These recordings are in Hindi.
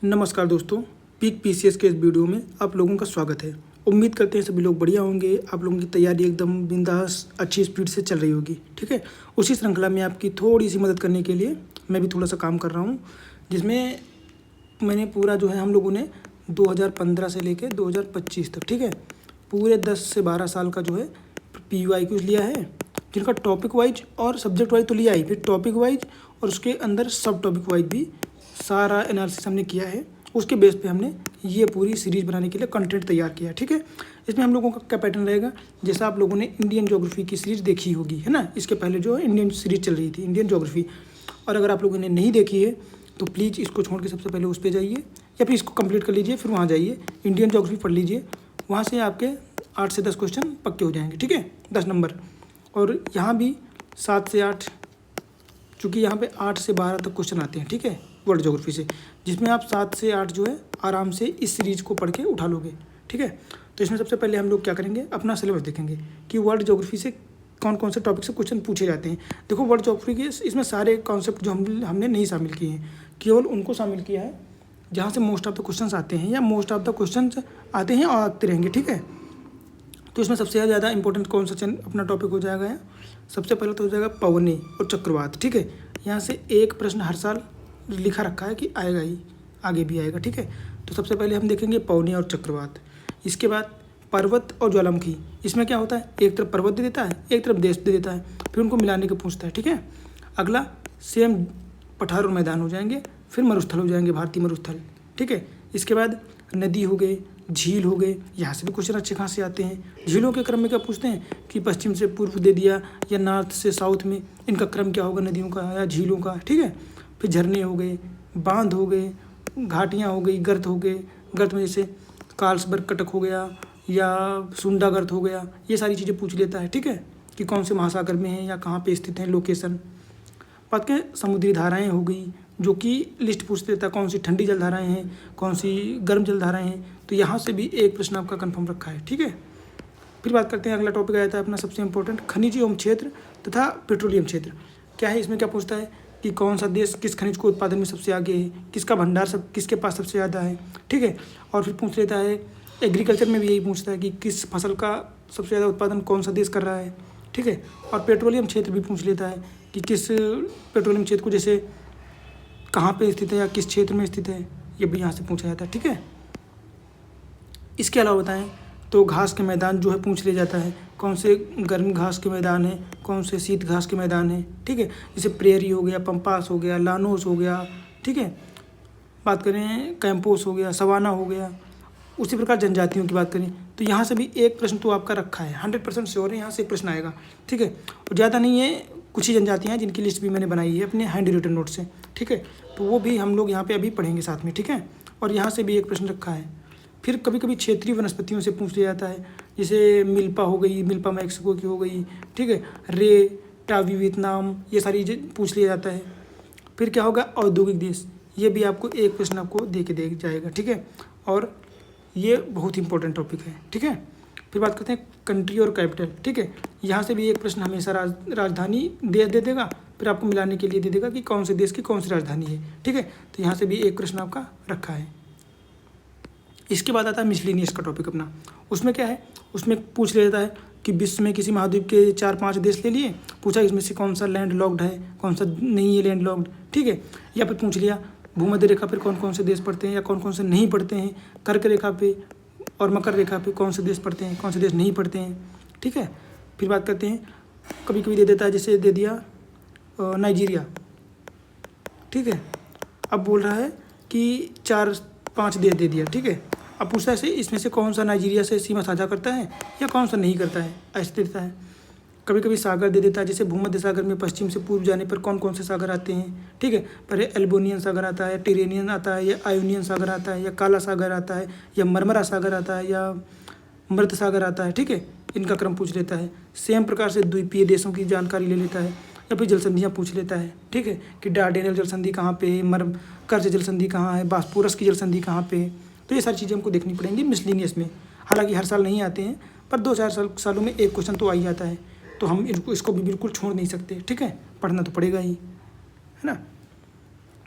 नमस्कार दोस्तों, पीक पीसीएस के इस वीडियो में आप लोगों का स्वागत है। उम्मीद करते हैं सभी लोग बढ़िया होंगे। आप लोगों की तैयारी एकदम बिंदास अच्छी स्पीड से चल रही होगी। ठीक है, उसी श्रृंखला में आपकी थोड़ी सी मदद करने के लिए मैं भी थोड़ा सा काम कर रहा हूँ, जिसमें मैंने पूरा जो है हम लोगों ने 2015 से लेकर 2025 तक, ठीक है, पूरे 10 से 12 साल का जो है PYQ लिया है, जिनका टॉपिक वाइज और सब्जेक्ट वाइज तो लिया ही, फिर टॉपिक वाइज और उसके अंदर सब टॉपिक वाइज भी सारा एनालिसिस हमने किया है। उसके बेस पे हमने ये पूरी सीरीज़ बनाने के लिए कंटेंट तैयार किया है। ठीक है, इसमें हम लोगों का क्या पैटर्न रहेगा, जैसा आप लोगों ने इंडियन ज्योग्राफी की सीरीज़ देखी होगी, है ना। इसके पहले जो इंडियन सीरीज़ चल रही थी इंडियन ज्योग्राफी, और अगर आप लोगों ने नहीं देखी है तो प्लीज़ इसको छोड़ के सबसे पहले उस पर जाइए, या फिर इसको कंप्लीट कर लीजिए, फिर वहाँ जाइए इंडियन ज्योग्राफी पढ़ लीजिए। वहाँ से आपके 8 से 10 क्वेश्चन पक्के हो जाएंगे। ठीक है, 10 नंबर। और यहाँ भी 7 से 8, चूँकि यहाँ पे 8 से 12 तक क्वेश्चन आते हैं, ठीक है, वर्ल्ड ज्योग्राफी से, जिसमें आप 7 से 8 जो है आराम से इस सीरीज़ को पढ़ के उठा लोगे। ठीक है, तो इसमें सबसे पहले हम लोग क्या करेंगे, अपना सिलेबस देखेंगे कि वर्ल्ड ज्योग्राफी से कौन कौन से टॉपिक से क्वेश्चन पूछे जाते हैं। देखो, वर्ल्ड ज्योग्राफी के इसमें सारे कॉन्सेप्ट जो हमने नहीं शामिल किए हैं, केवल उनको शामिल किया है जहाँ से मोस्ट ऑफ द क्वेश्चन आते हैं, या मोस्ट ऑफ द क्वेश्चन आते हैं और आते रहेंगे। ठीक है, तो इसमें सबसे ज़्यादा इंपॉर्टेंट कौन सा अपना टॉपिक हो जाएगा, सबसे पहले तो हो जाएगा पवनी और चक्रवात। ठीक है, यहाँ से एक प्रश्न हर साल लिखा रखा है कि आएगा ही, आगे भी आएगा। ठीक है, तो सबसे पहले हम देखेंगे पवनी और चक्रवात। इसके बाद पर्वत और ज्वालामुखी। इसमें क्या होता है, एक तरफ पर्वत दे देता है, एक तरफ देश दे देता है, फिर उनको मिलाने के पूछता है। ठीक है, अगला सेम पठार और मैदान हो जाएंगे, फिर मरुस्थल हो जाएंगे, भारतीय मरुस्थल। ठीक है, इसके बाद नदी हो गए, झील हो गए, यहाँ से भी क्वेश्चन अच्छे खासे आते हैं। झीलों के क्रम में क्या पूछते हैं कि पश्चिम से पूर्व दे दिया या नॉर्थ से साउथ में, इनका क्रम क्या होगा नदियों का या झीलों का। ठीक है, फिर झरने हो गए, बांध हो गए, घाटियाँ हो गई, गर्त हो गए, गर्त में जैसे कार्लसबर्ग कटक हो गया या सुंडा गर्त हो गया, ये सारी चीज़ें पूछ लेता है। ठीक है, कि कौन से महासागर में है या कहाँ पे स्थित है, लोकेशन। बात के समुद्री धाराएं हो गई, जो कि लिस्ट पूछ देता है, कौन सी ठंडी जलधाराएं हैं, कौन सी गर्म जलधाराएं हैं, तो यहाँ से भी एक प्रश्न आपका कंफर्म रखा है। ठीक है, फिर बात करते हैं, अगला टॉपिक आ जाता है अपना सबसे इंपॉर्टेंट, खनिज एवं क्षेत्र तथा पेट्रोलियम क्षेत्र। क्या है इसमें, क्या पूछता है कि कौन सा देश किस खनिज को उत्पादन में सबसे आगे है, किसका भंडार किसके पास सबसे ज़्यादा है। ठीक है, और फिर पूछ लेता है एग्रीकल्चर में भी यही पूछता है कि किस फसल का सबसे ज़्यादा उत्पादन कौन सा देश कर रहा है। ठीक है, और पेट्रोलियम क्षेत्र भी पूछ लेता है कि किस पेट्रोलियम क्षेत्र को, जैसे कहाँ पे स्थित है या किस क्षेत्र में स्थित है, ये भी यहाँ से पूछा जाता है। ठीक है, इसके अलावा बताएं तो घास के मैदान जो है पूछ लिया जाता है, कौन से गर्म घास के मैदान है, कौन से शीत घास के मैदान है। ठीक है, जैसे प्रेरी हो गया, पंपास हो गया, लानोस हो गया। ठीक है, बात करें कैंपोस हो गया, सवाना हो गया। उसी प्रकार जनजातियों की बात करें तो यहाँ से भी एक प्रश्न तो आपका रखा है, 100% श्योर है, यहाँ से एक प्रश्न आएगा। ठीक है, और ज़्यादा नहीं है, कुछ ही जनजातियाँ हैं जिनकी लिस्ट भी मैंने बनाई है अपने हैंड रिटन नोट से। ठीक है, तो वो भी हम लोग यहाँ पे अभी पढ़ेंगे साथ में। ठीक है, और यहाँ से भी एक प्रश्न रखा है। फिर कभी कभी क्षेत्रीय वनस्पतियों से पूछ लिया जाता है, जैसे मिल्पा हो गई, मिल्पा मैक्सिको की हो गई। ठीक है, रे टावी वियतनाम, ये सारी पूछ लिया जाता है। फिर क्या होगा, औद्योगिक देश, ये भी आपको एक प्रश्न आपको दे के दे जाएगा। ठीक है, और ये बहुत ही इंपॉर्टेंट टॉपिक है। ठीक है, फिर बात करते हैं कंट्री और कैपिटल। ठीक है, यहाँ से भी एक प्रश्न हमेशा राजधानी दे देगा, फिर आपको मिलाने के लिए दे देगा कि कौन से देश की कौन सी राजधानी है। ठीक है, तो यहाँ से भी एक प्रश्न आपका रखा है। इसके बाद आता है मिसलिनियस का टॉपिक अपना। उसमें क्या है, उसमें पूछ लेता है कि विश्व में किसी महाद्वीप के 4-5 देश ले लिए, पूछा इसमें से कौन सा लैंड लॉक्ड है, कौन सा नहीं है लैंड लॉक्ड। ठीक है, या फिर पूछ लिया भूमध्य रेखा पर कौन कौन से देश पड़ते हैं या कौन कौन से नहीं पड़ते हैं, कर्क रेखा पे और मकर रेखा पे कौन से देश पड़ते हैं, कौन से देश नहीं पड़ते हैं। ठीक है, फिर बात करते हैं, कभी कभी दे देता है, जैसे दे दिया नाइजीरिया। ठीक है, अब बोल रहा है कि 4-5 देश दे दिया। ठीक है, अब पूछता है इसमें से कौन सा नाइजीरिया से सीमा साझा करता है या कौन सा नहीं करता है, ऐसे देता है। कभी कभी सागर दे देता है, जैसे भूमध्य सागर में पश्चिम से पूर्व जाने पर कौन कौन से सागर आते हैं। ठीक है, पर एल्बोनियन सागर आता है, टिरेनियन आता है, या आयोनियन सागर आता है, या काला सागर आता है, या मरमरा सागर आता है, या मृत सागर आता है। ठीक है, इनका क्रम पूछ लेता है। सेम प्रकार से द्वीपीय देशों की जानकारी ले लेता है, या फिर जलसंधियाँ पूछ लेता है। ठीक है, कि डार्डेनल जलसंधि कहाँ पे है, कर्ज जलसंधि कहाँ है, बास्पोरस की जलसंधि कहाँ पे है। तो ये सारी चीज़ें हमको देखनी पड़ेंगी मिसलिनियस में। हालांकि हर साल नहीं आते हैं, पर 2-4 सालों में एक क्वेश्चन तो आ ही जाता है, तो हम इसको भी बिल्कुल छोड़ नहीं सकते। ठीक है, पढ़ना तो पड़ेगा ही, है ना।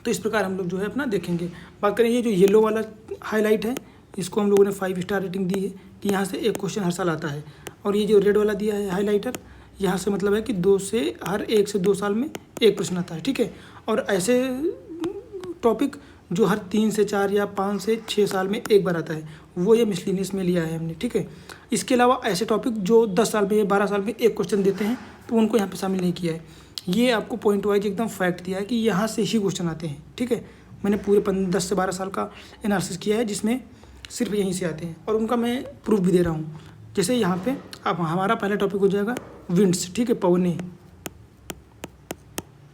तो इस प्रकार हम लोग जो है अपना देखेंगे। बात करें ये जो येलो वाला हाईलाइट है, इसको हम लोगों ने 5 स्टार रेटिंग दी है कि यहाँ से एक क्वेश्चन हर साल आता है। और ये जो रेड वाला दिया है हाईलाइटर, यहाँ से मतलब है कि हर 1 से 2 साल में एक प्रश्न आता है, ठीक है। और ऐसे टॉपिक जो हर 3 से 4 या 5 से 6 साल में एक बार आता है, वो ये मिसलिनियस में लिया है हमने, ठीक है। इसके अलावा ऐसे टॉपिक जो 10 साल में या 12 साल में एक क्वेश्चन देते हैं, तो उनको यहाँ पे शामिल नहीं किया है। ये आपको पॉइंट वाइज एकदम फैक्ट दिया है कि यहाँ से ही क्वेश्चन आते हैं, ठीक है। मैंने पूरे 10 से 12 साल का एनालिसिस किया है, जिसमें सिर्फ यहीं से आते हैं, और उनका मैं प्रूफ भी दे रहा हूँ। जैसे यहाँ पे अब हमारा पहला टॉपिक हो जाएगा विंड्स, ठीक है, पवने,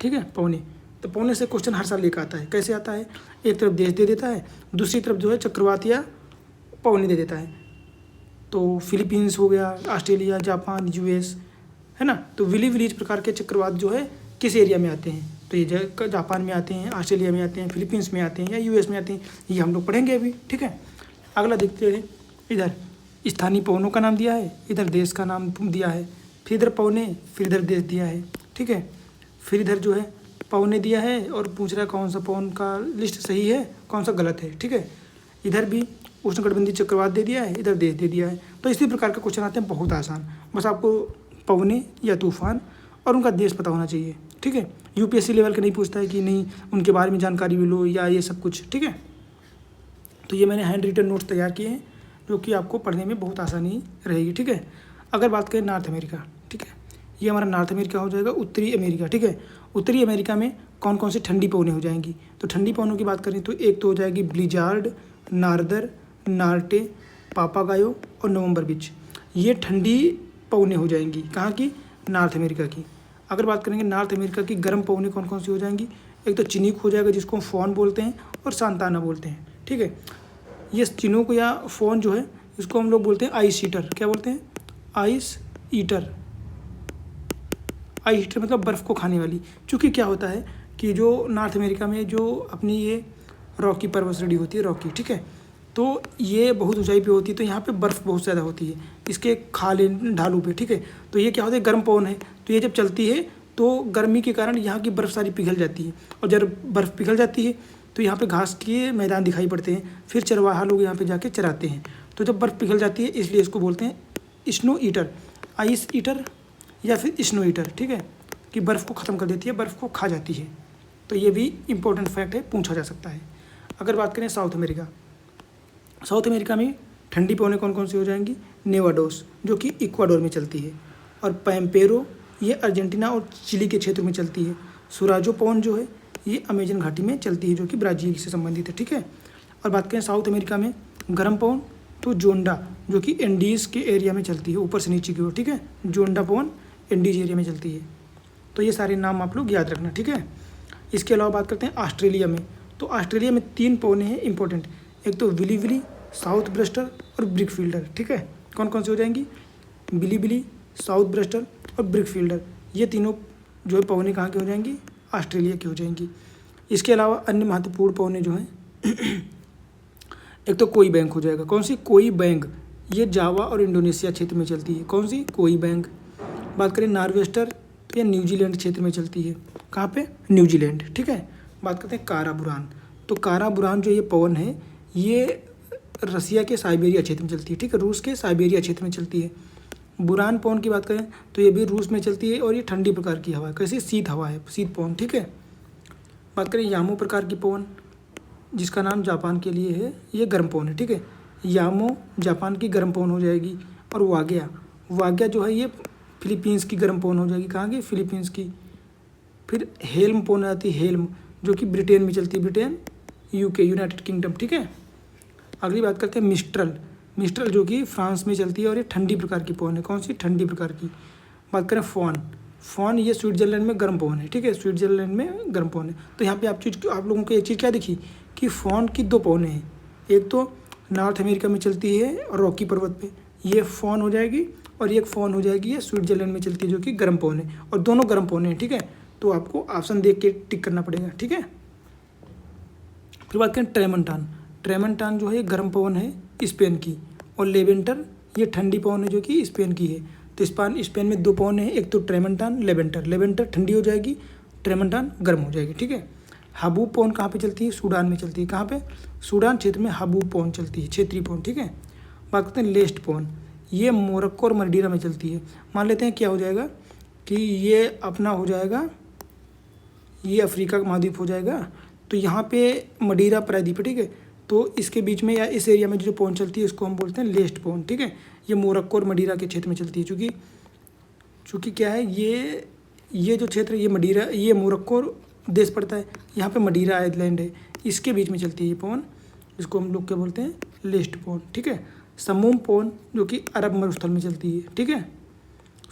ठीक है, पवने। तो पवने से क्वेश्चन हर साल लेकर आता है। कैसे आता है? एक तरफ देश दे देता है, दूसरी तरफ जो है चक्रवात या पवने दे देता है। तो फिलीपींस हो गया, ऑस्ट्रेलिया, जापान, यूएस, है ना। तो विलीज प्रकार के चक्रवात जो है किस एरिया में आते हैं? तो ये जापान में आते हैं, ऑस्ट्रेलिया में आते हैं, फिलीपींस में आते हैं या यूएस में आते हैं, ये हम लोग पढ़ेंगे अभी, ठीक है। अगला देखते हैं, इधर स्थानीय पवनों का नाम दिया है, इधर देश का नाम दिया है, फिर इधर पवने, फिर इधर देश दिया है, ठीक है। फिर इधर जो है पवने दिया है और पूछ रहा है कौन सा पवन का लिस्ट सही है, कौन सा गलत है, ठीक है। इधर भी उष्णकटिबंधीय चक्रवात दे दिया है, इधर देश दे दिया है। तो इसी प्रकार के क्वेश्चन आते हैं, बहुत आसान। बस आपको पवने या तूफान और उनका देश पता होना चाहिए, ठीक है। यूपीएससी लेवल के नहीं पूछता है कि नहीं उनके बारे में जानकारी भी लो या ये सब कुछ, ठीक है। तो ये मैंने हैंड रिटन नोट्स तैयार किए हैं, जो कि आपको पढ़ने में बहुत आसानी रहेगी, ठीक है। अगर बात करें नॉर्थ अमेरिका, ठीक है, ये हमारा नॉर्थ अमेरिका हो जाएगा, उत्तरी अमेरिका, ठीक है। उत्तरी अमेरिका में कौन कौन सी ठंडी पवनें हो जाएंगी? तो ठंडी पवनों की बात करें तो एक तो हो जाएगी ब्लिजार्ड, नार्दर, नार्टे, पापागायो और नवंबर बीच। ये ठंडी पवनें हो जाएंगी, कहाँ की? नॉर्थ अमेरिका की। अगर बात करेंगे नॉर्थ अमेरिका की गर्म पवनें कौन कौन सी हो जाएंगी? एक तो चिनूक हो जाएगा, जिसको हम फॉन बोलते हैं, और सांताना बोलते हैं, ठीक है। ये चिनूक या फॉन जो है, इसको हम लोग बोलते हैं आइस ईटर। क्या बोलते हैं? Ice eater. आइस ईटर मतलब बर्फ़ को खाने वाली। चूँकि क्या होता है कि जो नॉर्थ अमेरिका में जो अपनी ये रॉकी पर्वत श्रेणी होती है, रॉकी, ठीक है, तो ये बहुत ऊंचाई पे होती है, तो यहाँ पे बर्फ़ बहुत ज़्यादा होती है इसके खाले ढालू पे, ठीक है। तो ये क्या होता है, गर्म पवन है, तो ये जब चलती है तो गर्मी के कारण यहाँ की बर्फ़ सारी पिघल जाती है, और जब बर्फ़ पिघल जाती है तो यहाँ पे घास के मैदान दिखाई पड़ते हैं, फिर चरवाहा लोग यहाँ पे जाके चराते हैं। तो जब बर्फ़ पिघल जाती है, इसलिए इसको बोलते हैं स्नो ईटर, आइस ईटर या फिर स्नो ईटर, ठीक है, कि बर्फ़ को ख़त्म कर देती है, बर्फ़ को खा जाती है। तो ये भी इम्पोर्टेंट फैक्ट है, पूछा जा सकता है। अगर बात करें साउथ अमेरिका, साउथ अमेरिका में ठंडी पवनें कौन कौन सी हो जाएंगी? नेवाडोस, जो कि इक्वाडोर में चलती है, और पैम्पेरो, ये अर्जेंटीना और चिली के क्षेत्र में चलती है। सुराजो पवन जो है, ये अमेजन घाटी में चलती है, जो कि ब्राज़ील से संबंधित है, ठीक है। और बात करें साउथ अमेरिका में गर्म पवन, तो जोंडा, जो कि एंडीज़ के एरिया में चलती है, ऊपर से नीचे की ओर, ठीक है। जोंडा पवन एंडीज़ एरिया में चलती है। तो ये सारे नाम आप लोग याद रखना, ठीक है। इसके अलावा बात करते हैं ऑस्ट्रेलिया में, तो ऑस्ट्रेलिया में 3 पवनें हैं इंपॉर्टेंट, एक तो विली विली, साउथ ब्रस्टर और ब्रिक फील्डर, ठीक है। कौन कौन सी हो जाएंगी? बिली बिली, साउथ ब्रस्टर और ब्रिक फील्डर। ये तीनों जो है पवनें कहाँ की हो जाएंगी? ऑस्ट्रेलिया की हो जाएंगी। इसके अलावा अन्य महत्वपूर्ण पवनें जो हैं एक तो कोई बैंक हो जाएगा। कौन सी? कोई बैंक, ये जावा और इंडोनेशिया क्षेत्र में चलती है। कौन सी? कोई बैंक। बात करें नॉर्वेस्टर, तो ये न्यूजीलैंड क्षेत्र में चलती है। कहाँ पे? न्यूजीलैंड, ठीक है। बात करते हैं काराबुरान, तो काराबुरान जो ये पवन है, ये रसिया के साइबेरिया क्षेत्र में चलती है, ठीक है, रूस के साइबेरिया क्षेत्र में चलती है। बुरान पवन की बात करें तो ये भी रूस में चलती है, और ये ठंडी प्रकार की हवा है। कैसी? शीत हवा है, शीत पवन, ठीक है। बात करें यामो प्रकार की पवन, जिसका नाम जापान के लिए है, ये गर्म पवन है, ठीक है। यामो जापान की गर्म पवन हो जाएगी। और वाग्या, वाग्या जो है ये फिलीपींस की गर्म पवन हो जाएगी। कहाँ की? फिलीपींस की। फिर हेल्म पवन आती है, हेल्म, जो कि ब्रिटेन में चलती है, ब्रिटेन, यूके, यूनाइटेड किंगडम, ठीक है। अगली बात करते हैं मिस्ट्रल, मिस्ट्रल जो कि फ्रांस में चलती है, और ये ठंडी प्रकार की पवन है। कौन सी? ठंडी प्रकार की। बात करें फॉन, फॉन ये स्विट्जरलैंड में गर्म पवन है, ठीक है, स्विट्जरलैंड में गर्म पवन है। तो यहाँ पे आप लोगों को एक चीज़ क्या दिखी कि फॉन की 2 पवनें हैं, एक तो नॉर्थ अमेरिका में चलती है रॉकी पर्वत पे, ये फॉन हो जाएगी, और एक फॉन हो जाएगी ये स्विट्जरलैंड में चलती है, जो कि गर्म पवन है, और दोनों गर्म पवन हैं, ठीक है। तो आपको ऑप्शन देख के टिक करना पड़ेगा, ठीक है। फिर बात करें ट्रेमंटान, ट्रेमंटान जो है गर्म पवन है स्पेन की, और लेवेंटर ये ठंडी पवन है, जो कि स्पेन की है। तो स्पेन में 2 पवन है, एक तो ट्रेमंटान, लेवेंटर, लेवेंटर ठंडी हो जाएगी, ट्रेमंटान गर्म हो जाएगी, ठीक है। हबूब पवन कहाँ पे चलती है? सूडान में चलती है। कहाँ पे? सूडान क्षेत्र में हबूब पवन चलती है, क्षेत्रीय पवन, ठीक है। बात करते हैं लेस्ट पवन, ये मोरक्को और मदिरा में चलती है। मान लेते हैं क्या हो जाएगा कि ये अपना हो जाएगा, ये अफ्रीका का महाद्वीप हो जाएगा, तो यहाँ पे मदिरा प्रायद्वीप है, ठीक है। तो इसके बीच में या इस एरिया में जो पवन चलती है इसको हम बोलते हैं लेस्ट पवन, ठीक है। ये मोरक्को और मदिरा के क्षेत्र में चलती है, चूँकि क्या है, ये जो क्षेत्र ये मदिरा, ये मोरक्को देश पड़ता है, यहाँ पे मदिरा आइलैंड है, इसके बीच में चलती है ये पवन, इसको हम लोग क्या बोलते हैं? लेस्ट पवन, ठीक है। समूम पवन जो कि अरब मरुस्थल में चलती है, ठीक है।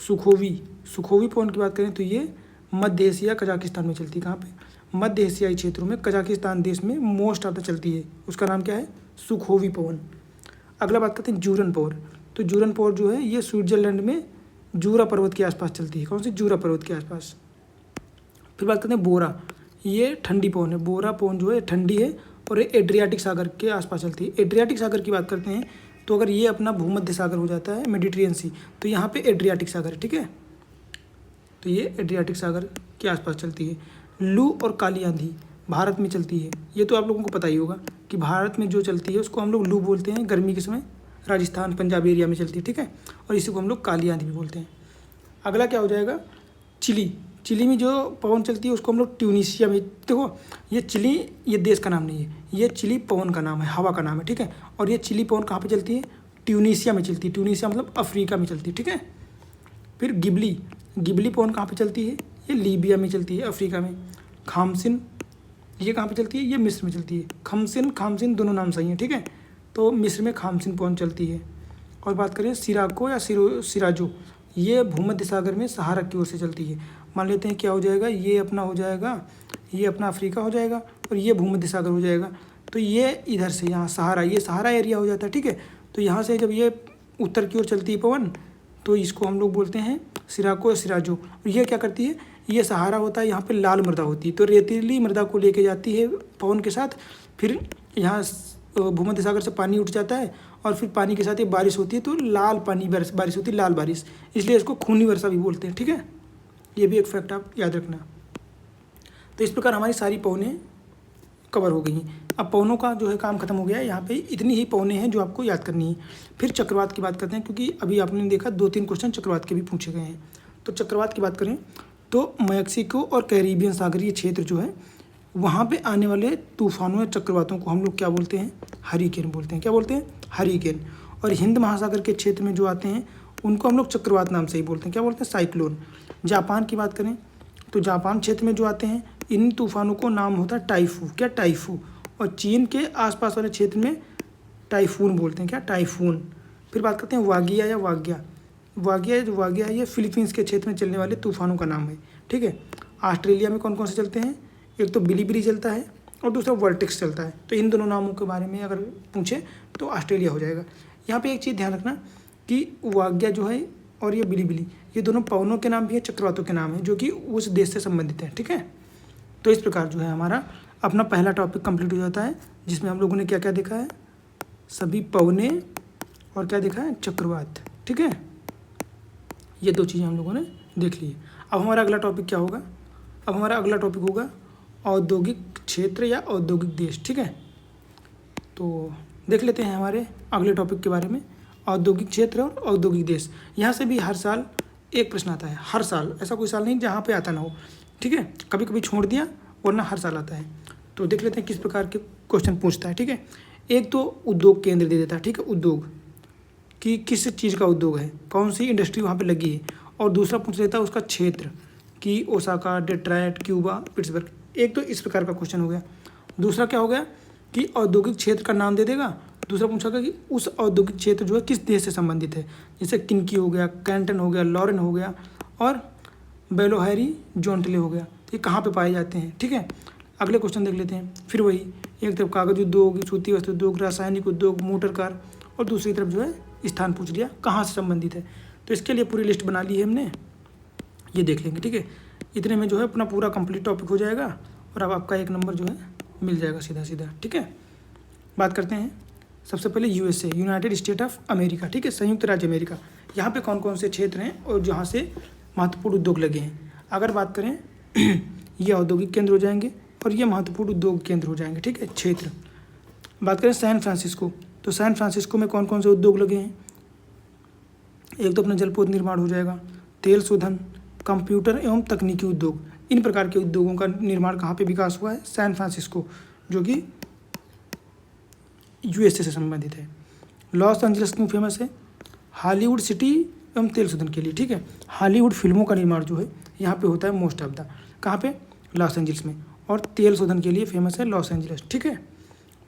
सुखोवी पवन की बात करें तो ये मध्य एशिया कजाकिस्तान में चलती है। कहाँ पे? मध्य एशियाई क्षेत्रों में कजाकिस्तान देश में मोस्ट ऑफ द चलती है, उसका नाम क्या है? सुखोवी पवन। अगला बात करते हैं जूरन पवन। तो जूरन पवन जो है ये स्विट्जरलैंड में जूरा पर्वत के आसपास चलती है। कौन सी? जूरा पर्वत के आसपास। फिर बात करते हैं बोरा, ये ठंडी पवन है। बोरा पवन जो है ठंडी है और ये एड्रियाटिक सागर के आसपास चलती है। एड्रियाटिक सागर की बात करते हैं तो अगर ये अपना भूमध्य सागर हो जाता है, मेडिटेरियन सी, तो यहाँ पे एड्रियाटिक सागर है, ठीक है। तो ये एड्रियाटिक सागर के आसपास चलती है। लू और काली आंधी भारत में चलती है, ये तो आप लोगों को पता ही होगा कि भारत में जो चलती है उसको हम लोग लू बोलते हैं, गर्मी के समय राजस्थान पंजाब एरिया में चलती है, ठीक है। और इसी को हम लोग काली आंधी भी बोलते हैं। अगला क्या हो जाएगा? चिली में जो पवन चलती है उसको हम लोग ट्यूनीशिया में, देखो ये चिली ये देश का नाम नहीं है, ये चिली पवन का नाम है, हवा का नाम है, ठीक है। और ये चिली पवन कहाँ पे चलती है? ट्यूनीशिया में चलती है। ट्यूनीशिया मतलब अफ्रीका में चलती है, ठीक है। फिर गिबली पवन कहाँ पे चलती है? ये लीबिया में चलती है, अफ्रीका में। खामसिन ये कहाँ पे चलती है? ये मिस्र में चलती है। खामसिन दोनों नाम सही हैं, ठीक है। तो मिस्र में खामसिन पवन चलती है। और बात करें सिराको या सिराजो, ये भूमध्य सागर में सहारा की ओर से चलती है। मान लेते हैं क्या हो जाएगा, ये अपना हो जाएगा, ये अपना अफ्रीका हो जाएगा और ये भूमध्य सागर हो जाएगा। तो ये इधर से यहाँ सहारा, ये सहारा एरिया हो जाता है, ठीक है। तो यहाँ से जब ये उत्तर की ओर चलती है पवन तो इसको हम लोग बोलते हैं सिराको या सिराजो। और ये क्या करती है? ये सहारा होता है, यहाँ पे लाल मृदा होती है, तो रेतीली मृदा को लेके जाती है पवन के साथ। फिर यहाँ भूमध्य सागर से पानी उठ जाता है और फिर पानी के साथ ये बारिश होती है, तो लाल पानी बारिश होती है, लाल बारिश, इसलिए इसको खूनी वर्षा भी बोलते हैं, ठीक है। ये भी एक फैक्ट आप याद रखना। तो इस प्रकार हमारी सारी पवनें कवर हो गई। अब पवनों का जो है काम खत्म हो गया है, यहाँ पे इतनी ही पवनें हैं जो आपको याद करनी है। फिर चक्रवात की बात करते हैं, क्योंकि अभी आपने देखा 2-3 क्वेश्चन चक्रवात के भी पूछे गए हैं। तो चक्रवात की बात करें तो मैक्सिको और कैरिबियन सागरीय क्षेत्र जो है वहाँ पे आने वाले तूफानों या चक्रवातों को हम लोग क्या बोलते हैं? हरिकेन बोलते हैं। क्या बोलते हैं? हरिकेन। और हिंद महासागर के क्षेत्र में जो आते हैं उनको हम लोग चक्रवात नाम से ही बोलते हैं। क्या बोलते हैं? साइक्लोन। जापान की बात करें तो जापान क्षेत्र में जो आते हैं इन तूफानों को नाम होता है टाइफू। क्या? टाइफू। और चीन के आसपास वाले क्षेत्र में टाइफून बोलते हैं। क्या? टाइफून। फिर बात करते हैं वागिया या वाग्या। वागिया ये फिलीपींस के क्षेत्र में चलने वाले तूफानों का नाम है, ठीक है। ऑस्ट्रेलिया में कौन कौन से चलते हैं? एक तो बिलीबिली चलता है और दूसरा वर्टेक्स चलता है। तो इन दोनों नामों के बारे में अगर पूछे तो ऑस्ट्रेलिया हो जाएगा। यहाँ पे एक चीज़ ध्यान रखना कि वाग्या जो है और ये बिलीबिली ये दोनों पवनों के नाम भी है, चक्रवातों के नाम है, जो कि उस देश से संबंधित है, ठीक है। तो इस प्रकार जो है हमारा अपना पहला टॉपिक कंप्लीट हो जाता है, जिसमें हम लोगों ने क्या क्या देखा है? सभी पवने और क्या देखा है? चक्रवात, ठीक है। ये 2 चीज़ें हम लोगों ने देख ली। अब हमारा अगला टॉपिक क्या होगा? अब हमारा अगला टॉपिक होगा औद्योगिक क्षेत्र या औद्योगिक देश, ठीक है। तो देख लेते हैं हमारे अगले टॉपिक के बारे में, औद्योगिक क्षेत्र और औद्योगिक देश। यहाँ से भी हर साल एक प्रश्न आता है, हर साल, ऐसा कोई साल नहीं जहाँ पे आता ना हो, ठीक है। कभी कभी छोड़ दिया वरना हर साल आता है। तो देख लेते हैं किस प्रकार के क्वेश्चन पूछता है, ठीक है। एक तो उद्योग केंद्र दे देता है, ठीक है, उद्योग कि किस चीज़ का उद्योग है, कौन सी इंडस्ट्री वहाँ पे लगी है। और दूसरा पूछ लेता है उसका क्षेत्र कि ओसाका, डेट्रॉइट, क्यूबा, पिट्सबर्ग। एक तो इस प्रकार का क्वेश्चन हो गया। दूसरा क्या हो गया कि औद्योगिक क्षेत्र का नाम दे देगा। दूसरा पूछा कि उस औद्योगिक क्षेत्र जो है किस देश से संबंधित है, जैसे किनकी हो गया, कैंटन हो गया, लॉरेन हो गया और बेलोहारी जोंटले हो गया, ये कहाँ पे पाए जाते हैं, ठीक है। अगले क्वेश्चन देख लेते हैं। फिर वही एक तरफ कागज उद्योग, सूती वस्त्र उद्योग, रासायनिक उद्योग, मोटर कार, और दूसरी तरफ जो है स्थान पूछ लिया कहाँ से संबंधित है। तो इसके लिए पूरी लिस्ट बना ली है हमने, ये देख लेंगे, ठीक है। इतने में जो है अपना पूरा कंप्लीट टॉपिक हो जाएगा और अब आपका 1 नंबर जो है मिल जाएगा सीधा सीधा, ठीक है। बात करते हैं सबसे पहले USA, United state of America, ठीक है, संयुक्त राज्य अमेरिका। यहाँ पे कौन कौन से क्षेत्र हैं और जहाँ से महत्वपूर्ण उद्योग लगे हैं। अगर बात करें ये औद्योगिक केंद्र हो जाएंगे और ये महत्वपूर्ण उद्योग केंद्र हो जाएंगे, ठीक है, क्षेत्र। बात करें सैन फ्रांसिस्को, तो सैन फ्रांसिस्को में कौन कौन से उद्योग लगे हैं? एक तो अपना जलपोत निर्माण हो जाएगा, तेल शोधन, कंप्यूटर एवं तकनीकी उद्योग, इन प्रकार के उद्योगों का निर्माण कहाँ पे विकास हुआ है? सैन फ्रांसिस्को, जो कि यूएसए से संबंधित है। लॉस एंजल्स क्यों फेमस है? हॉलीवुड सिटी एवं तेल शोधन के लिए, ठीक है। हॉलीवुड फिल्मों का निर्माण जो है यहाँ पे होता है मोस्ट ऑफ द, कहाँ पे? लॉस एंजल्स में। और तेल शोधन के लिए फेमस है लॉस एंजल्स, ठीक है।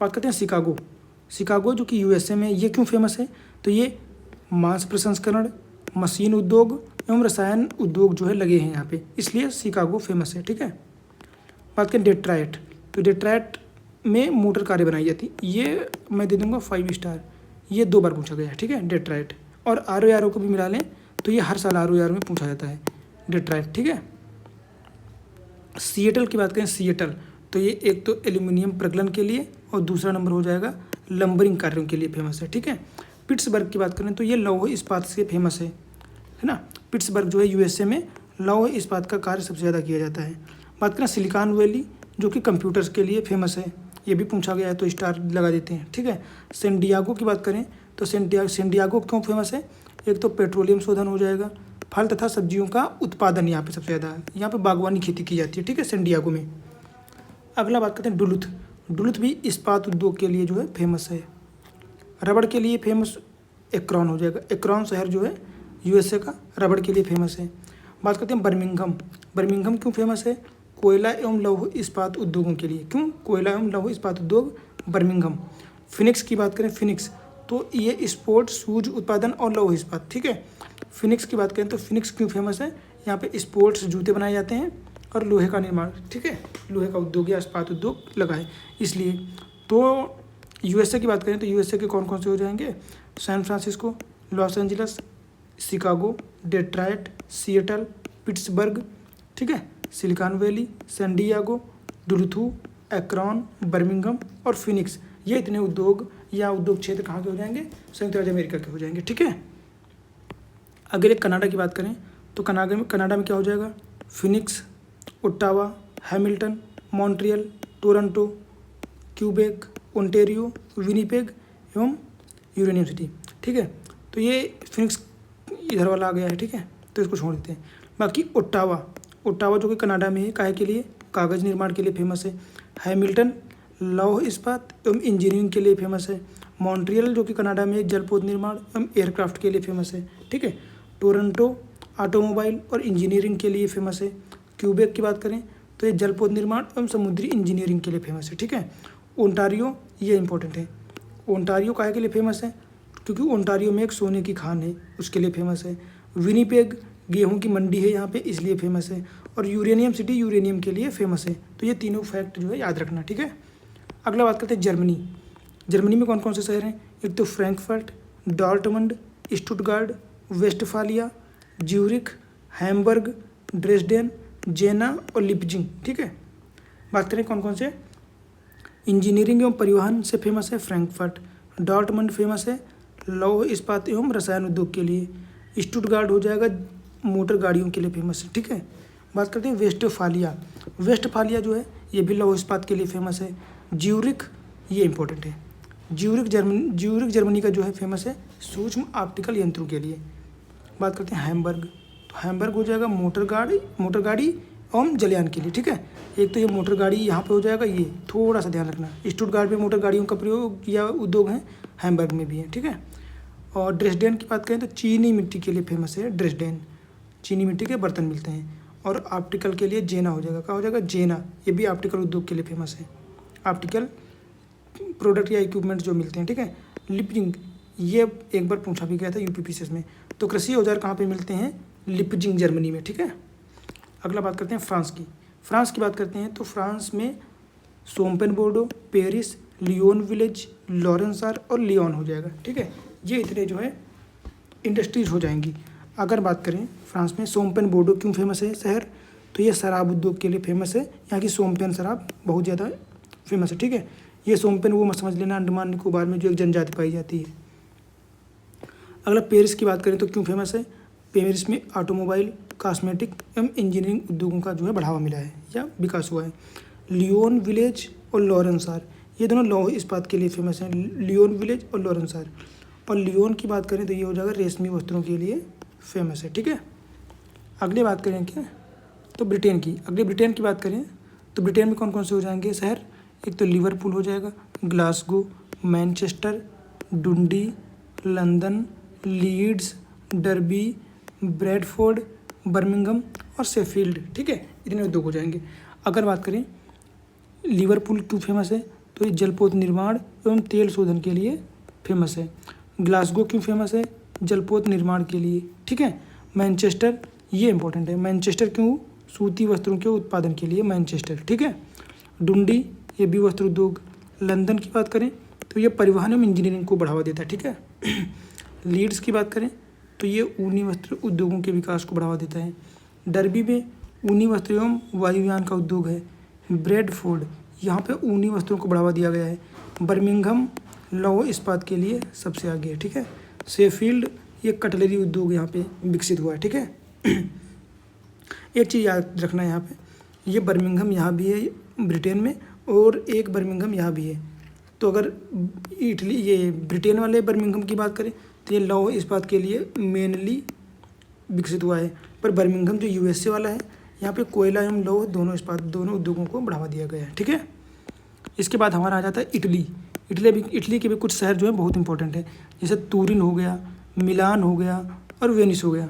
बात करते हैं शिकागो। शिकागो जो कि यूएसए में, ये क्यों फेमस है? तो ये मांस प्रसंस्करण, मशीन उद्योग एवं रसायन उद्योग जो है लगे हैं यहाँ पे, इसलिए शिकागो फेमस है, ठीक है। बात करें डेट्रायट, तो डेट्रायट में मोटर कारें बनाई जाती, ये मैं दे दूंगा 5 स्टार, ये 2 बार पूछा गया है, ठीक है, डेट्रायट। और ROARO को भी मिला लें तो ये हर साल ROARO में पूछा जाता है, डेट्रायट, ठीक है। सिएटल की बात करें, सिएटल, तो ये एक तो एल्यूमिनियम प्रगलन के लिए और दूसरा नंबर हो जाएगा लंबरिंग कार्यों के लिए फेमस है, ठीक है। पिट्सबर्ग की बात करें तो ये लौह इस्पात से फेमस है ना। पिट्सबर्ग जो है यूएसए में लौह इस्पात का कार्य सबसे ज़्यादा किया जाता है। बात करें सिलिकॉन वैली, जो कि कंप्यूटर्स के लिए फेमस है, ये भी पूछा गया है तो स्टार लगा देते हैं, ठीक है। सैन डिएगो की बात करें तो सैन डिएगो क्यों फेमस है? एक तो पेट्रोलियम शोधन हो जाएगा, फल तथा सब्जियों का उत्पादन यहाँ पे सबसे ज़्यादा है, यहाँ पे बागवानी खेती की जाती है, ठीक है, सैन डिएगो में। अगला बात करते हैं डुलुथ। डुलुथ भी इस्पात उद्योग के लिए जो है फेमस है। रबड़ के लिए फेमस एक्रोन हो जाएगा, एक्रोन शहर जो है यूएसए का रबड़ के लिए फेमस है। बात करते हैं बर्मिंघम। बर्मिंघम क्यों फेमस है? कोयला एवं लौह इस्पात उद्योगों के लिए। क्यों? कोयला एवं लौह इस्पात उद्योग बर्मिंघम। फिनिक्स की बात करें, फिनिक्स तो ये स्पोर्ट शूज उत्पादन और लौह इस्पात, ठीक है। फिनिक्स की बात करें तो फिनिक्स क्यों फेमस है? यहाँ पे स्पोर्ट्स जूते बनाए जाते हैं और लोहे का निर्माण, ठीक है, लोहे का उद्योग या इस्पात उद्योग लगा है इसलिए। तो यूएसए की बात करें तो यूएसए के कौन कौन से हो जाएंगे? San Francisco, Los Angeles, Chicago, Detroit, Seattle, Pittsburgh, ठीक है, Silicon Valley, San Diego, Duluth, Akron, Birmingham और फिनिक्स, ये इतने उद्योग या उद्योग क्षेत्र कहाँ के हो जाएंगे? संयुक्त राज्य अमेरिका के हो जाएंगे, ठीक है। अगर एक कनाडा की बात करें तो कनाडा में क्या हो जाएगा? Phoenix, Ottawa, Hamilton, Montreal, Toronto, Quebec, Ontario, Winnipeg एवं यूरेनियम सिटी, ठीक है। तो ये फिनिक्स इधर वाला आ गया है, ठीक है, तो इसको छोड़ देते हैं। बाकी ओट्टावा, ओट्टावा जो कि कनाडा में है, काहे के लिए? कागज़ निर्माण के लिए फेमस है। हैमिल्टन लौह इस्पात एवं इंजीनियरिंग के लिए फेमस है। मॉन्ट्रियल जो कि कनाडा में जलपोत निर्माण एवं एयरक्राफ्ट के लिए फेमस है, ठीक है। टोरंटो ऑटोमोबाइल और इंजीनियरिंग के लिए फेमस है। क्यूबेक की बात करें तो ये जलपोत निर्माण एवं समुद्री इंजीनियरिंग के लिए फेमस है, ठीक है। ओंटारियो, ये इंपॉर्टेंट है, ओंटारियो काहे के लिए फेमस है? क्योंकि ओंटारियो में एक सोने की खान है, उसके लिए फेमस है। विनिपेग गेहूं की मंडी है यहाँ पे, इसलिए फेमस है। और यूरेनियम सिटी यूरेनियम के लिए फेमस है। तो ये तीनों फैक्ट जो है याद रखना, ठीक है। अगला बात करते हैं जर्मनी। जर्मनी में कौन कौन से शहर हैं? एक तो Frankfurt, Dortmund, Stuttgart, Westphalia, Zurich, Hamburg, Dresden, Jena और लिपजिंग, ठीक है। बात करें कौन कौन से? इंजीनियरिंग एवं परिवहन से फेमस है फ्रैंकफर्ट। डॉर्टमंड फेमस है लौह इस्पात एवं रसायन उद्योग के लिए। स्टुटगार्ड हो जाएगा मोटर गाड़ियों के लिए फेमस है, ठीक है। बात करते हैं वेस्टफालिया। वेस्टफालिया जो है ये भी लौह इस्पात के लिए फेमस है। ज्यूरिख, ये इंपॉर्टेंट है, ज्यूरिख जर्मनी का जो है फेमस है सूक्ष्म ऑप्टिकल यंत्रों के लिए। बात करते हैं हैम्बर्ग, तो हैम्बर्ग हो जाएगा मोटर गाड़ी एवं जलयान के लिए, ठीक है। एक तो ये मोटर गाड़ी यहाँ पे हो जाएगा, ये थोड़ा सा ध्यान रखना। स्टुटगार्ड में मोटर गाड़ियों का प्रयोग या उद्योग है, हैम्बर्ग में भी है, ठीक है। और ड्रेसडेन की बात करें तो चीनी मिट्टी के लिए फेमस है ड्रेसडेन, चीनी मिट्टी के बर्तन मिलते हैं। और ऑप्टिकल के लिए जेना हो जाएगा, क्या हो जाएगा? जेना, ये भी ऑप्टिकल उद्योग के लिए फेमस है, ऑप्टिकल प्रोडक्ट या इक्विपमेंट जो मिलते हैं, ठीक है। लिपजिंग, ये एक बार पूछा भी गया था यूपीपीसीएस में। तो कृषि औजार कहाँ पे मिलते हैं? लिपजिंग जर्मनी में, ठीक है। अगला बात करते हैं फ्रांस की। फ्रांस की बात करते हैं तो फ्रांस में सोम्पेन बोर्डो, पेरिस, लियोन विलेज, लॉरेंसार और लियोन हो जाएगा, ठीक है। ये इतने जो है इंडस्ट्रीज हो जाएंगी। अगर बात करें फ्रांस में सोम्पेन बोर्डो क्यों फेमस है शहर? तो ये शराब उद्योग के लिए फेमस है, यहाँ की सोम्पेन शराब बहुत ज़्यादा फेमस है, ठीक है। ये सोम्पेन वो मत समझ लेना, अंडमान निकोबार में जो एक जनजाति पाई जाती है। अगला पेरिस की बात करें तो क्यों फेमस है? पेरिस में ऑटोमोबाइल, कॉस्मेटिक एवं इंजीनियरिंग उद्योगों का जो है बढ़ावा मिला है या विकास हुआ है। लियोन विलेज और लॉरेंसार, ये दोनों लौह इस्पात के लिए फेमस हैं, लियोन विलेज और लॉरेंसार। और लियोन की बात करें तो ये हो जाएगा रेशमी वस्त्रों के लिए फेमस है, ठीक है। अगली बात करें क्या, तो ब्रिटेन की, अगले ब्रिटेन की बात करें तो ब्रिटेन में कौन कौन से हो जाएंगे शहर, एक तो लिवरपूल हो जाएगा, Glasgow, Manchester, Dundee, London, Leeds, Derby, Bradford, Birmingham और शेफील्ड, ठीक है, इतने उद्योग हो जाएंगे। अगर बात करें लिवरपूल क्यों फेमस है, तो ये जलपोत निर्माण एवं तेल शोधन के लिए फेमस है। ग्लासगो क्यों फेमस है, जलपोत निर्माण के लिए, ठीक है। मैनचेस्टर, ये इंपॉर्टेंट है, मैनचेस्टर क्यों, सूती वस्त्रों के उत्पादन के लिए मैनचेस्टर, ठीक है। डुंडी, ये भी वस्त्र उद्योग। लंदन की बात करें तो ये परिवहन एवं इंजीनियरिंग को बढ़ावा देता है, ठीक है। लीड्स की बात करें तो ये ऊनी वस्त्र उद्योगों के विकास को बढ़ावा देता है। डर्बी में ऊनी वस्त्र एवं वायुयान का उद्योग है। ब्रैडफोर्ड, यहाँ पे ऊनी वस्त्रों को बढ़ावा दिया गया है। बर्मिंघम लौह इस्पात के लिए सबसे आगे है, ठीक है। शेफील्ड, ये कटलरी उद्योग यहाँ पे विकसित हुआ है, ठीक है। एक चीज़ याद रखना है यहाँ पे, ये बर्मिंघम यहाँ भी है ब्रिटेन में, और एक बर्मिंघम यहाँ भी है। तो अगर इटली, ये ब्रिटेन वाले बर्मिंघम की बात करें तो ये लौह इस्पात के लिए मेनली विकसित हुआ है, पर बर्मिंघम जो यूएसए वाला है, यहाँ पे कोयला एवं लौह दोनों इस्पात, दोनों उद्योगों को बढ़ावा दिया गया है, ठीक है। इसके बाद हमारा आ जाता है इटली। इटली के भी कुछ शहर जो है बहुत इंपॉर्टेंट है, जैसे तुरिन हो गया, मिलान हो गया और वेनिस हो गया।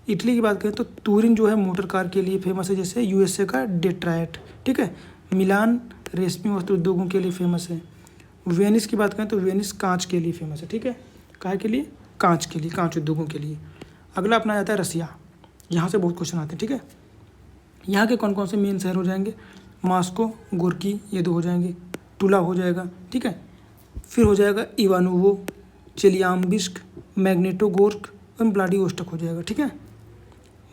इटली की बात करें तो तुरिन जो है मोटर कार के लिए फेमस है, जैसे यूएसए का डेट्रायट, ठीक है। मिलान रेशमी वस्त्र उद्योगों के लिए फेमस है। वेनिस की बात करें तो वेनिस कांच के लिए फेमस है, ठीक है। काहे के लिए, कांच के लिए, कांच उद्योगों के लिए। अगला अपना आता है रसिया, यहाँ से बहुत क्वेश्चन आते हैं, ठीक है। यहाँ के कौन कौन से मेन शहर हो जाएंगे, मॉस्को, गोर्की, ये दो हो जाएंगे। टुला हो जाएगा, ठीक है। फिर हो जाएगा इवानोवो, चेलियाम्बिस्क, मैग्नेटोगोर्स्क एवं व्लादिवोस्टोक हो जाएगा, ठीक है।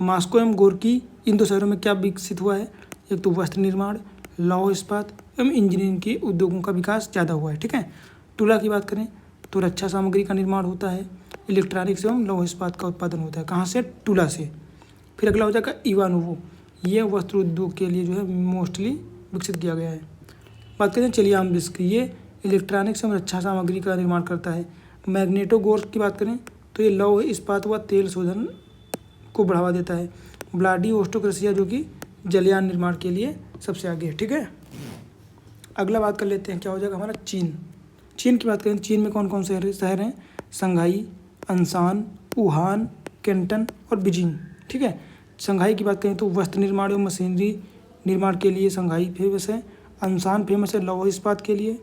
मॉस्को एवं गोर्की, इन दो शहरों में क्या विकसित हुआ है, एक तो वस्त्र निर्माण, लौह इस्पात एवं इंजीनियरिंग के उद्योगों का विकास ज़्यादा हुआ है, ठीक है। टुला की बात करें तो रक्षा सामग्री का निर्माण होता है, इलेक्ट्रॉनिक्स एवं लौह इस्पात का उत्पादन होता है, कहाँ से, टुला से। फिर अगला हो जाएगा इवानोवो, ये वस्त्र उद्योग के लिए जो है मोस्टली विकसित किया गया है। बात करें चेलियाम्बिस्क, ये इलेक्ट्रॉनिक्स एवं रक्षा सामग्री का निर्माण करता है। मैग्नेटोगोर्स्क की बात करें तो ये लौह इस्पात व तेल शोधन को बढ़ावा देता है। व्लादिवोस्टोक रसिया, जो कि जलयान निर्माण के लिए सबसे आगे है, ठीक है। अगला बात कर लेते हैं, क्या हो जाएगा हमारा चीन। चीन की बात करें, चीन में कौन कौन से शहर हैं, शंघाई, अंसान, वुहान, कैंटन और बीजिंग, ठीक है। शंघाई की बात करें तो वस्त्र निर्माण एवं मशीनरी निर्माण के लिए शंघाई फेमस है। अंसान फेमस है लौह इस्पात के लिए।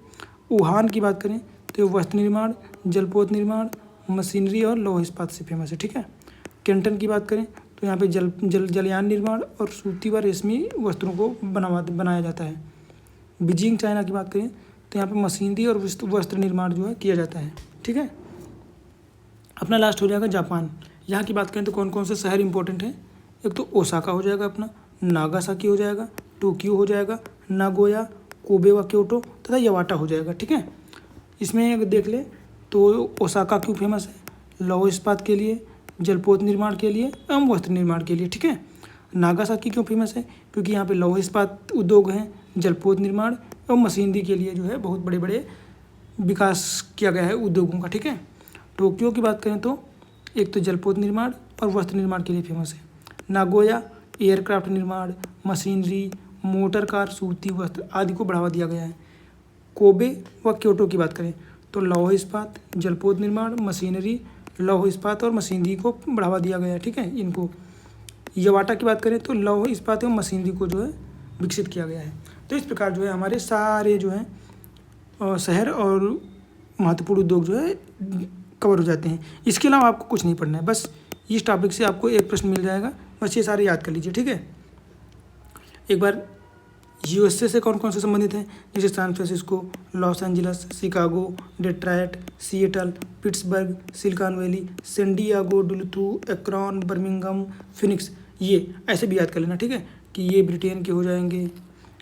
वुहान की बात करें तो ये वस्त्र निर्माण, जलपोत निर्माण, मशीनरी और लौह इस्पात से फेमस है, ठीक है। कैंटन की बात करें तो यहाँ पे जलयान निर्माण और सूती व रेशमी वस्त्रों को बनाया जाता है। बीजिंग चाइना की बात करें तो यहाँ पे मशीनरी और वस्त्र निर्माण जो है किया जाता है, ठीक है। अपना लास्ट हो जाएगा जापान। यहाँ की बात करें तो कौन कौन से शहर इंपॉर्टेंट हैं, एक तो ओसाका हो जाएगा अपना, नागासाकी हो जाएगा, टोक्यो हो जाएगा, नागोया, कोबे व क्योटो तथा यवाटा हो जाएगा, ठीक है। इसमें अगर देख ले तो ओसाका क्यों फेमस है, लौह इस्पात के लिए, जलपोत निर्माण के लिए एवं वस्त्र निर्माण के लिए, ठीक है। नागासाकी क्यों फेमस है, क्योंकि यहाँ पे लौह इस्पात उद्योग हैं, जलपोत निर्माण एवं मशीनरी के लिए जो है बहुत बड़े बड़े विकास किया गया है उद्योगों का, ठीक है। टोक्यो की बात करें तो एक तो जलपोत निर्माण और वस्त्र निर्माण के लिए फेमस है। नागोया एयरक्राफ्ट निर्माण, मशीनरी, मोटर कार, सूती वस्त्र आदि को बढ़ावा दिया गया है। कोबे व क्योटो की बात करें तो लौह इस्पात, जलपोत निर्माण, मशीनरी, लौह इस्पात और मशीनरी को बढ़ावा दिया गया है, ठीक है इनको। यवाटा की बात करें तो लौह इस्पात एवं मशीनरी को जो है विकसित किया गया है। तो इस प्रकार जो है हमारे सारे जो हैं शहर और महत्वपूर्ण उद्योग जो है कवर हो जाते हैं। इसके अलावा आपको कुछ नहीं पढ़ना है, बस इस टॉपिक से आपको एक प्रश्न मिल जाएगा, बस ये सारे याद कर लीजिए, ठीक है। एक बार यूएसए से कौन कौन से संबंधित हैं, जैसे San Francisco, Los Angeles, Chicago, Detroit, Seattle, Pittsburgh, Silicon Valley, San Diego, Duluth, Akron, Birmingham, Phoenix, ये ऐसे भी याद कर लेना, ठीक है, कि ये ब्रिटेन के हो जाएंगे,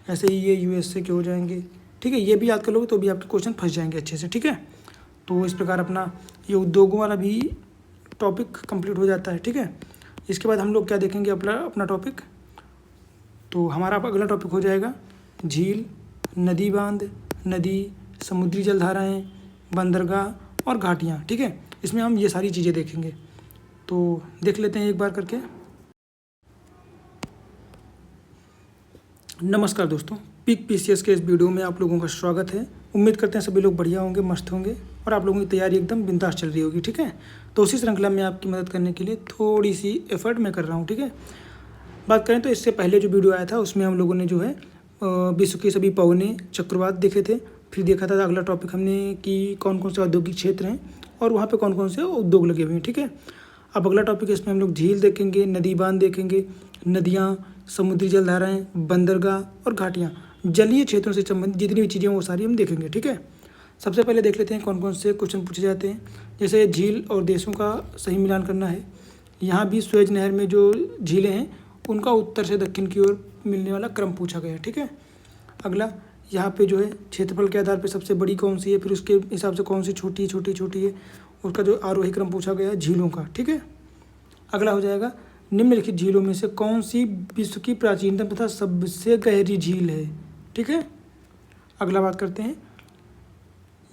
ऐसे ही ये यूएसए के हो जाएंगे, ठीक है। ये भी याद कर लोगे तो भी आपके क्वेश्चन फंस जाएंगे अच्छे से, ठीक है। तो इस प्रकार अपना ये उद्योगों वाला भी टॉपिक कंप्लीट हो जाता है, ठीक है। इसके बाद हम लोग क्या देखेंगे, अपना टॉपिक, तो हमारा अगला टॉपिक हो जाएगा झील, नदी बांध, नदी, समुद्री जलधाराएं, बंदरगाह और घाटियाँ। ठीक है, इसमें हम ये सारी चीज़ें देखेंगे। तो देख लेते हैं एक बार करके। नमस्कार दोस्तों, पिक पीसीएस के इस वीडियो में आप लोगों का स्वागत है। उम्मीद करते हैं सभी लोग बढ़िया होंगे, मस्त होंगे और आप लोगों की तैयारी एकदम बिंदास चल रही होगी। ठीक है, तो उसी श्रृंखला में आपकी मदद करने के लिए थोड़ी सी एफर्ट मैं कर रहा हूँ। ठीक है, बात करें तो इससे पहले जो वीडियो आया था उसमें हम लोगों ने जो है विश्व के सभी पौने चक्रवात देखे थे। फिर देखा था अगला टॉपिक हमने कि कौन कौन से औद्योगिक क्षेत्र हैं और वहाँ पे कौन कौन से उद्योग लगे हुए हैं। ठीक है, अब अगला टॉपिक इसमें हम लोग झील देखेंगे, नदी बांध देखेंगे, नदियाँ, समुद्री जलधाराएँ, बंदरगाह और घाटियाँ, जलीय क्षेत्रों से संबंधित जितनी भी चीज़ें वो सारी हम देखेंगे। ठीक है, सबसे पहले देख लेते हैं कौन कौन से क्वेश्चन पूछे जाते हैं। जैसे झील और देशों का सही मिलान करना है। यहाँ भी स्वेज नहर में जो झीलें हैं उनका उत्तर से दक्षिण की ओर मिलने वाला क्रम पूछा गया है। ठीक है, अगला यहाँ पे जो है क्षेत्रफल के आधार पर सबसे बड़ी कौन सी है, फिर उसके हिसाब से कौन सी छोटी है, उसका जो आरोही क्रम पूछा गया है झीलों का। ठीक है, अगला हो जाएगा निम्नलिखित झीलों में से कौन सी विश्व की प्राचीनतम तथा सबसे गहरी झील है। ठीक है, अगला बात करते हैं,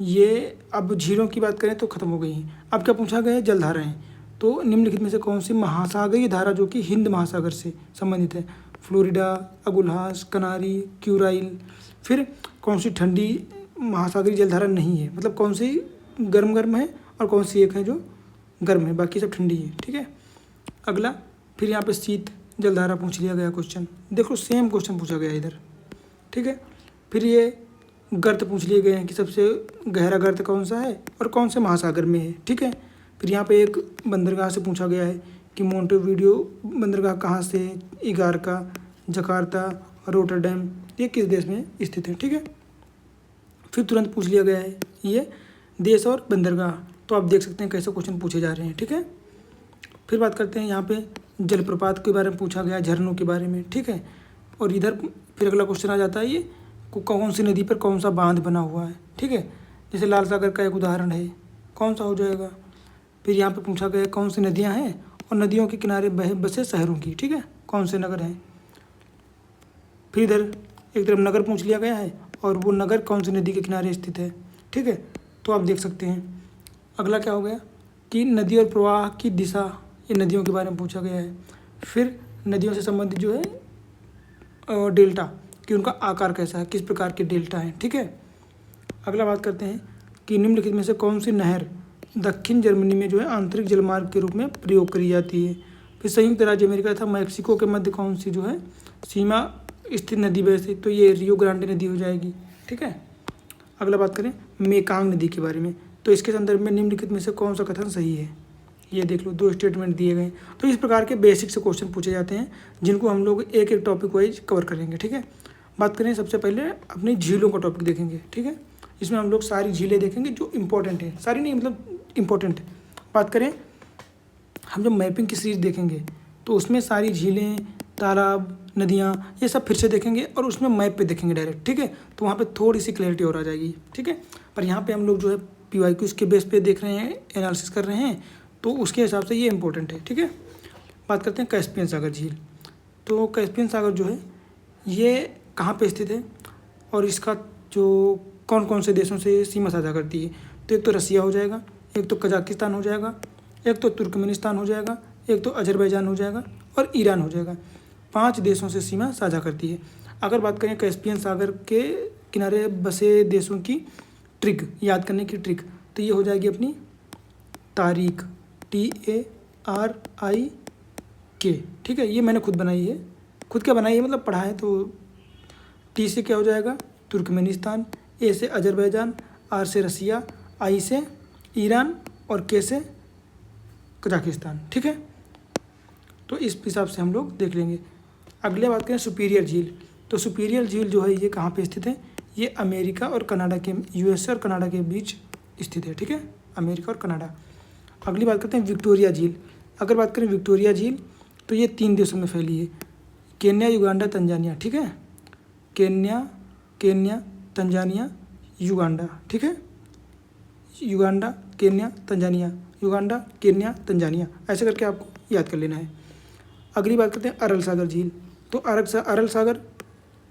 ये अब झीलों की बात करें तो ख़त्म हो गई हैं। अब क्या पूछा गया है, जलधाराएं। तो निम्नलिखित में से कौन सी महासागरीय धारा जो कि हिंद महासागर से संबंधित है। फ्लोरिडा, अगुल्हास, कनारी, क्यूराइल। फिर कौन सी ठंडी महासागरीय जलधारा नहीं है, मतलब कौन सी गर्म है और कौन सी एक है जो गर्म है, बाकी सब ठंडी है। ठीक है, अगला फिर यहाँ पे शीत जलधारा पूछ लिया गया क्वेश्चन। देखो सेम क्वेश्चन पूछा गया इधर। ठीक है, फिर ये गर्त पूछ लिए गए हैं कि सबसे गहरा गर्त कौन सा है और कौन से महासागर में है। ठीक है, फिर यहाँ पे एक बंदरगाह से पूछा गया है कि मोंटेवीडियो बंदरगाह कहाँ से है, इगारका, जकार्ता, रोटरडैम, ये किस देश में स्थित है। ठीक है, फिर तुरंत पूछ लिया गया है ये देश और बंदरगाह। तो आप देख सकते हैं कैसे क्वेश्चन पूछे जा रहे हैं। ठीक है, फिर बात करते हैं यहाँ पे जलप्रपात के बारे में पूछा गया, झरनों के बारे में। ठीक है, और इधर फिर अगला क्वेश्चन आ जाता है ये कौन सी नदी पर कौन सा बांध बना हुआ है। ठीक है, जैसे लाल सागर का एक उदाहरण है, कौन सा हो जाएगा। फिर यहाँ पे पूछा गया कौन सी नदियाँ हैं और नदियों के किनारे बसे शहरों की। ठीक है, कौन से नगर हैं। फिर इधर एक तरफ नगर पूछ लिया गया है और वो नगर कौन सी नदी के किनारे स्थित है। ठीक है, तो आप देख सकते हैं। अगला क्या हो गया कि नदी और प्रवाह की दिशा, ये नदियों के बारे में पूछा गया है। फिर नदियों से संबंधित जो है डेल्टा, कि उनका आकार कैसा है, किस प्रकार के डेल्टा हैं। ठीक है, अगला बात करते हैं कि निम्नलिखित में से कौन सी नहर दक्षिण जर्मनी में जो है आंतरिक जलमार्ग के रूप में प्रयोग करी जाती है। फिर संयुक्त राज्य अमेरिका तथा मैक्सिको के मध्य कौन सी जो है सीमा स्थित नदी बहती, तो ये रियो ग्रांडे नदी हो जाएगी। ठीक है, अगला बात करें मेकांग नदी के बारे में। तो इसके संदर्भ में निम्नलिखित में से कौन सा कथन सही है, ये देख लो, 2 स्टेटमेंट दिए गए। तो इस प्रकार के बेसिक से क्वेश्चन पूछे जाते हैं जिनको हम लोग एक एक टॉपिक वाइज कवर करेंगे। ठीक है, बात करें सबसे पहले अपनी झीलों का टॉपिक देखेंगे। ठीक है, इसमें हम लोग सारी झीलें देखेंगे जो इम्पोर्टेंट है, सारी नहीं मतलब इम्पोर्टेंट। बात करें हम जब मैपिंग की सीरीज देखेंगे तो उसमें सारी झीलें, तालाब, नदियाँ, ये सब फिर से देखेंगे और उसमें मैप पे देखेंगे डायरेक्ट। ठीक है, तो वहाँ पे थोड़ी सी क्लैरिटी और आ जाएगी। ठीक है, पर यहाँ पे हम लोग जो है PYQs के बेस पे देख रहे हैं, एनालिसिस कर रहे हैं, तो उसके हिसाब से ये इंपॉर्टेंट है। ठीक है, बात करते हैं कैस्पियन सागर झील। तो कैस्पियन सागर जो है ये कहाँ पे स्थित है और इसका जो कौन कौन से देशों से सीमा साझा करती है। तो एक तो रसिया हो जाएगा, एक तो कजाकिस्तान हो जाएगा, एक तो तुर्कमेनिस्तान हो जाएगा, एक तो अजरबैजान हो जाएगा और ईरान हो जाएगा। 5 देशों से सीमा साझा करती है। अगर बात करें कैस्पियन सागर के किनारे बसे देशों की ट्रिक याद करने की ट्रिक, तो ये हो जाएगी अपनी तारीख, TARIK। ठीक है, ये मैंने खुद बनाई है, खुद क्या बनाई है मतलब पढ़ा है। तो T से क्या हो जाएगा तुर्कमेनिस्तान, A से अजरबैजान, R से रसिया, I से ईरान और K से कजाकिस्तान। ठीक है, तो इस हिसाब से हम लोग देख लेंगे। अगले बात करें सुपीरियर झील। तो सुपीरियर झील जो है ये कहाँ पे स्थित है, ये अमेरिका और कनाडा के, USA और कनाडा के बीच स्थित है। ठीक है, अमेरिका और कनाडा। अगली बात करते हैं विक्टोरिया झील। अगर बात करें विक्टोरिया झील तो ये 3 देशों में फैली है, केन्या, युगांडा, तंजानिया। ठीक है, केन्या, तंजानिया, युगांडा। ठीक है, Uganda, Kenya, Tanzania, Uganda, Kenya, Tanzania, ऐसे करके आपको याद कर लेना है। अगली बात करते हैं अरल सागर झील। तो अरल सागर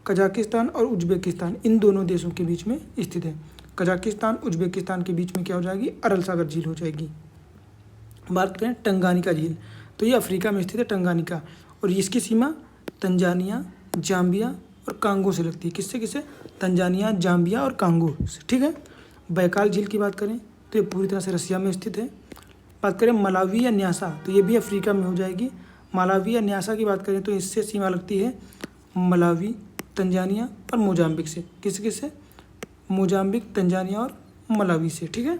कजाकिस्तान और उज्बेकिस्तान इन दोनों देशों के बीच में स्थित है। कजाकिस्तान उज्बेकिस्तान के बीच में क्या हो जाएगी, अरल सागर झील हो जाएगी। बात करें टंगानिका झील, तो ये अफ्रीका में स्थित है टंगानिका, और इसकी सीमा तंजानिया, जाम्बिया और कांगो से लगती है। किससे किससे, तंजानिया, जाम्बिया और कांगो से, ठीक है। बैकाल झील की बात करें तो ये पूरी तरह से रसिया में स्थित है। बात करें मलावी या न्यासा, तो ये भी अफ्रीका में हो जाएगी। मलावी या न्यासा की बात करें तो इससे सीमा लगती है मलावी, तंजानिया और मोजाम्बिक से। किससे, मोजाम्बिक, तंजानिया और मलावी से, ठीक है।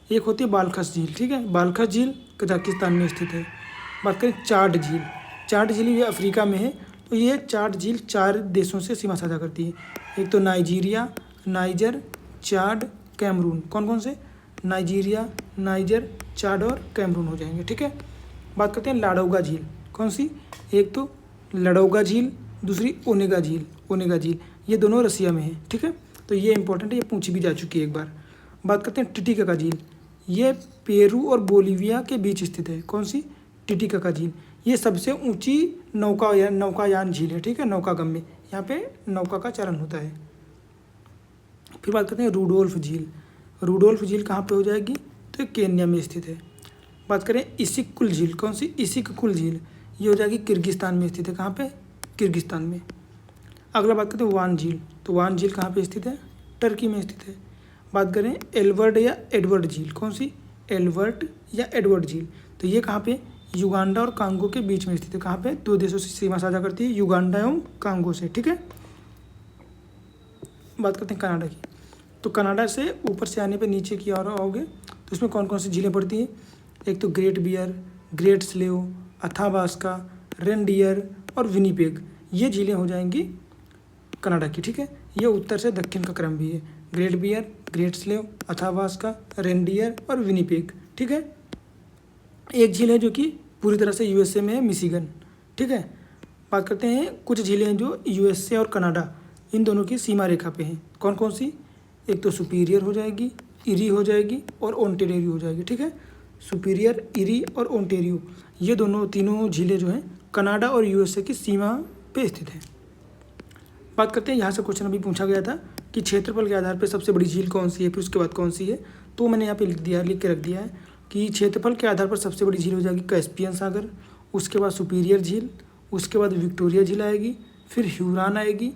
एक होती है बालखस झील, ठीक है। बालखस झील कजाकिस्तान में स्थित है। बात करें चाड झील, चाड झील ये अफ्रीका में है। तो ये चाड झील 4 देशों से सीमा साझा करती है। एक तो नाइजीरिया, नाइजर, चाड, कैमरून। कौन कौन से, नाइजीरिया, नाइजर, चाड और कैमरून हो जाएंगे, ठीक है। बात करते हैं लाडोगा झील, कौन सी, एक तो लडोगा झील, दूसरी ओनेगा झील। ओनेगा झील ये दोनों रसिया में है, ठीक है। तो ये इंपॉर्टेंट है, ये पूछी भी जा चुकी है एक बार। बात करते हैं टिटिकाका झील, ये पेरू और बोलीविया के बीच स्थित है। कौन सी, टिटिकाका झील। ये सबसे ऊंची नौकायान झील है, ठीक है, नौकागम्य, यहाँ पे नौका का चरण होता है। फिर बात करते हैं रूडोल्फ झील। रूडोल्फ झील कहाँ पे हो जाएगी, तो ये केन्या में स्थित है। बात करें इसिककुल झील, कौन सी, इसिककुल झील, ये हो जाएगी किर्गिस्तान में स्थित है। कहाँ पे, किर्गिस्तान में। अगला बात करते हैं वान झील, तो वान झील कहाँ पे स्थित है, टर्की में स्थित है। बात करें एल्बर्ट या एडवर्ड झील, कौन सी, एल्बर्ट या एडवर्ड झील, तो ये कहाँ पे, युगांडा और कांगो के बीच में स्थित है। कहाँ पे, 2 देशों से सीमा साझा करती है, युगांडा एवं कांगो से, ठीक है। बात करते हैं कनाडा की, तो कनाडा से ऊपर से आने पे नीचे की ओर आओगे तो इसमें कौन कौन सी झीलें पड़ती हैं, एक तो Great Bear, Great Slave, Athabasca, Reindeer और विनीपेग, ये झीलें हो जाएंगी कनाडा की, ठीक है। ये उत्तर से दक्षिण का क्रम भी है, Great Bear, Great Slave, Athabasca, Reindeer और विनीपेग, ठीक है। एक झील है जो कि पूरी तरह से यूएसए में है, मिशिगन, ठीक है। बात करते हैं कुछ झीलें जो यूएसए और कनाडा इन दोनों की सीमा रेखा पे हैं। कौन कौन सी, एक तो सुपीरियर हो जाएगी, इरी हो जाएगी और ओंटेरियो हो जाएगी, ठीक है। सुपीरियर, इरी और ओंटेरियो ये तीनों झीलें जो हैं कनाडा और यूएसए की सीमा पे स्थित हैं। बात करते हैं, यहाँ से क्वेश्चन अभी पूछा गया था कि क्षेत्रफल के आधार पर सबसे बड़ी झील कौन सी है, फिर उसके बाद कौन सी है, तो मैंने यहाँ पे लिख के रख दिया है कि क्षेत्रफल के आधार पर सबसे बड़ी झील हो जाएगी कैस्पियन सागर, उसके बाद सुपीरियर झील, उसके बाद विक्टोरिया झील आएगी, फिर ह्यूरान आएगी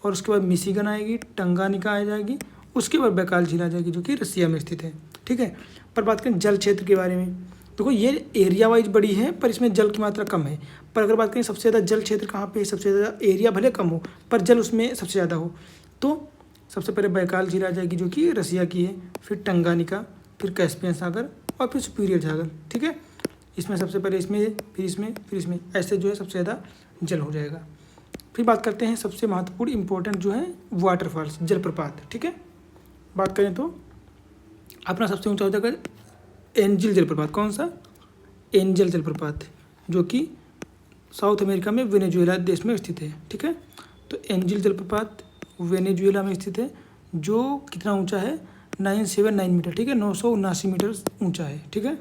और उसके बाद मिशिगन आएगी, टंगानिका आ जाएगी, उसके बाद बैकाल झील आ जाएगी जो कि रसिया में स्थित है, ठीक है। पर बात करें जल क्षेत्र के बारे में, देखो ये एरिया वाइज बड़ी है पर इसमें जल की मात्रा कम है। पर अगर बात करें सबसे ज़्यादा जल क्षेत्र कहाँ पे है, सबसे ज़्यादा एरिया भले कम हो पर जल उसमें सबसे ज़्यादा हो, तो सबसे पहले बैकाल झील आ जाएगी जो कि रसिया की है, फिर टंगानिका, फिर कैस्पियन सागर और फिर सुपीरियर सागर, ठीक है। इसमें सबसे पहले इसमें, फिर इसमें, फिर इसमें, ऐसे जो है सबसे ज़्यादा जल हो जाएगा। फिर बात करते हैं सबसे महत्वपूर्ण इंपॉर्टेंट जो है वाटरफॉल्स, जलप्रपात, ठीक है। बात करें तो अपना सबसे ऊंचा हो जाएगा एंजल जलप्रपात, कौन सा, एंजल जलप्रपात, जो कि साउथ अमेरिका में वेनेजुएला देश में स्थित है, ठीक है। तो एंजल जलप्रपात वेनेजुएला में स्थित है, जो कितना ऊंचा है, 979 मीटर, ठीक है, 979 मीटर ऊंचा है, ठीक है।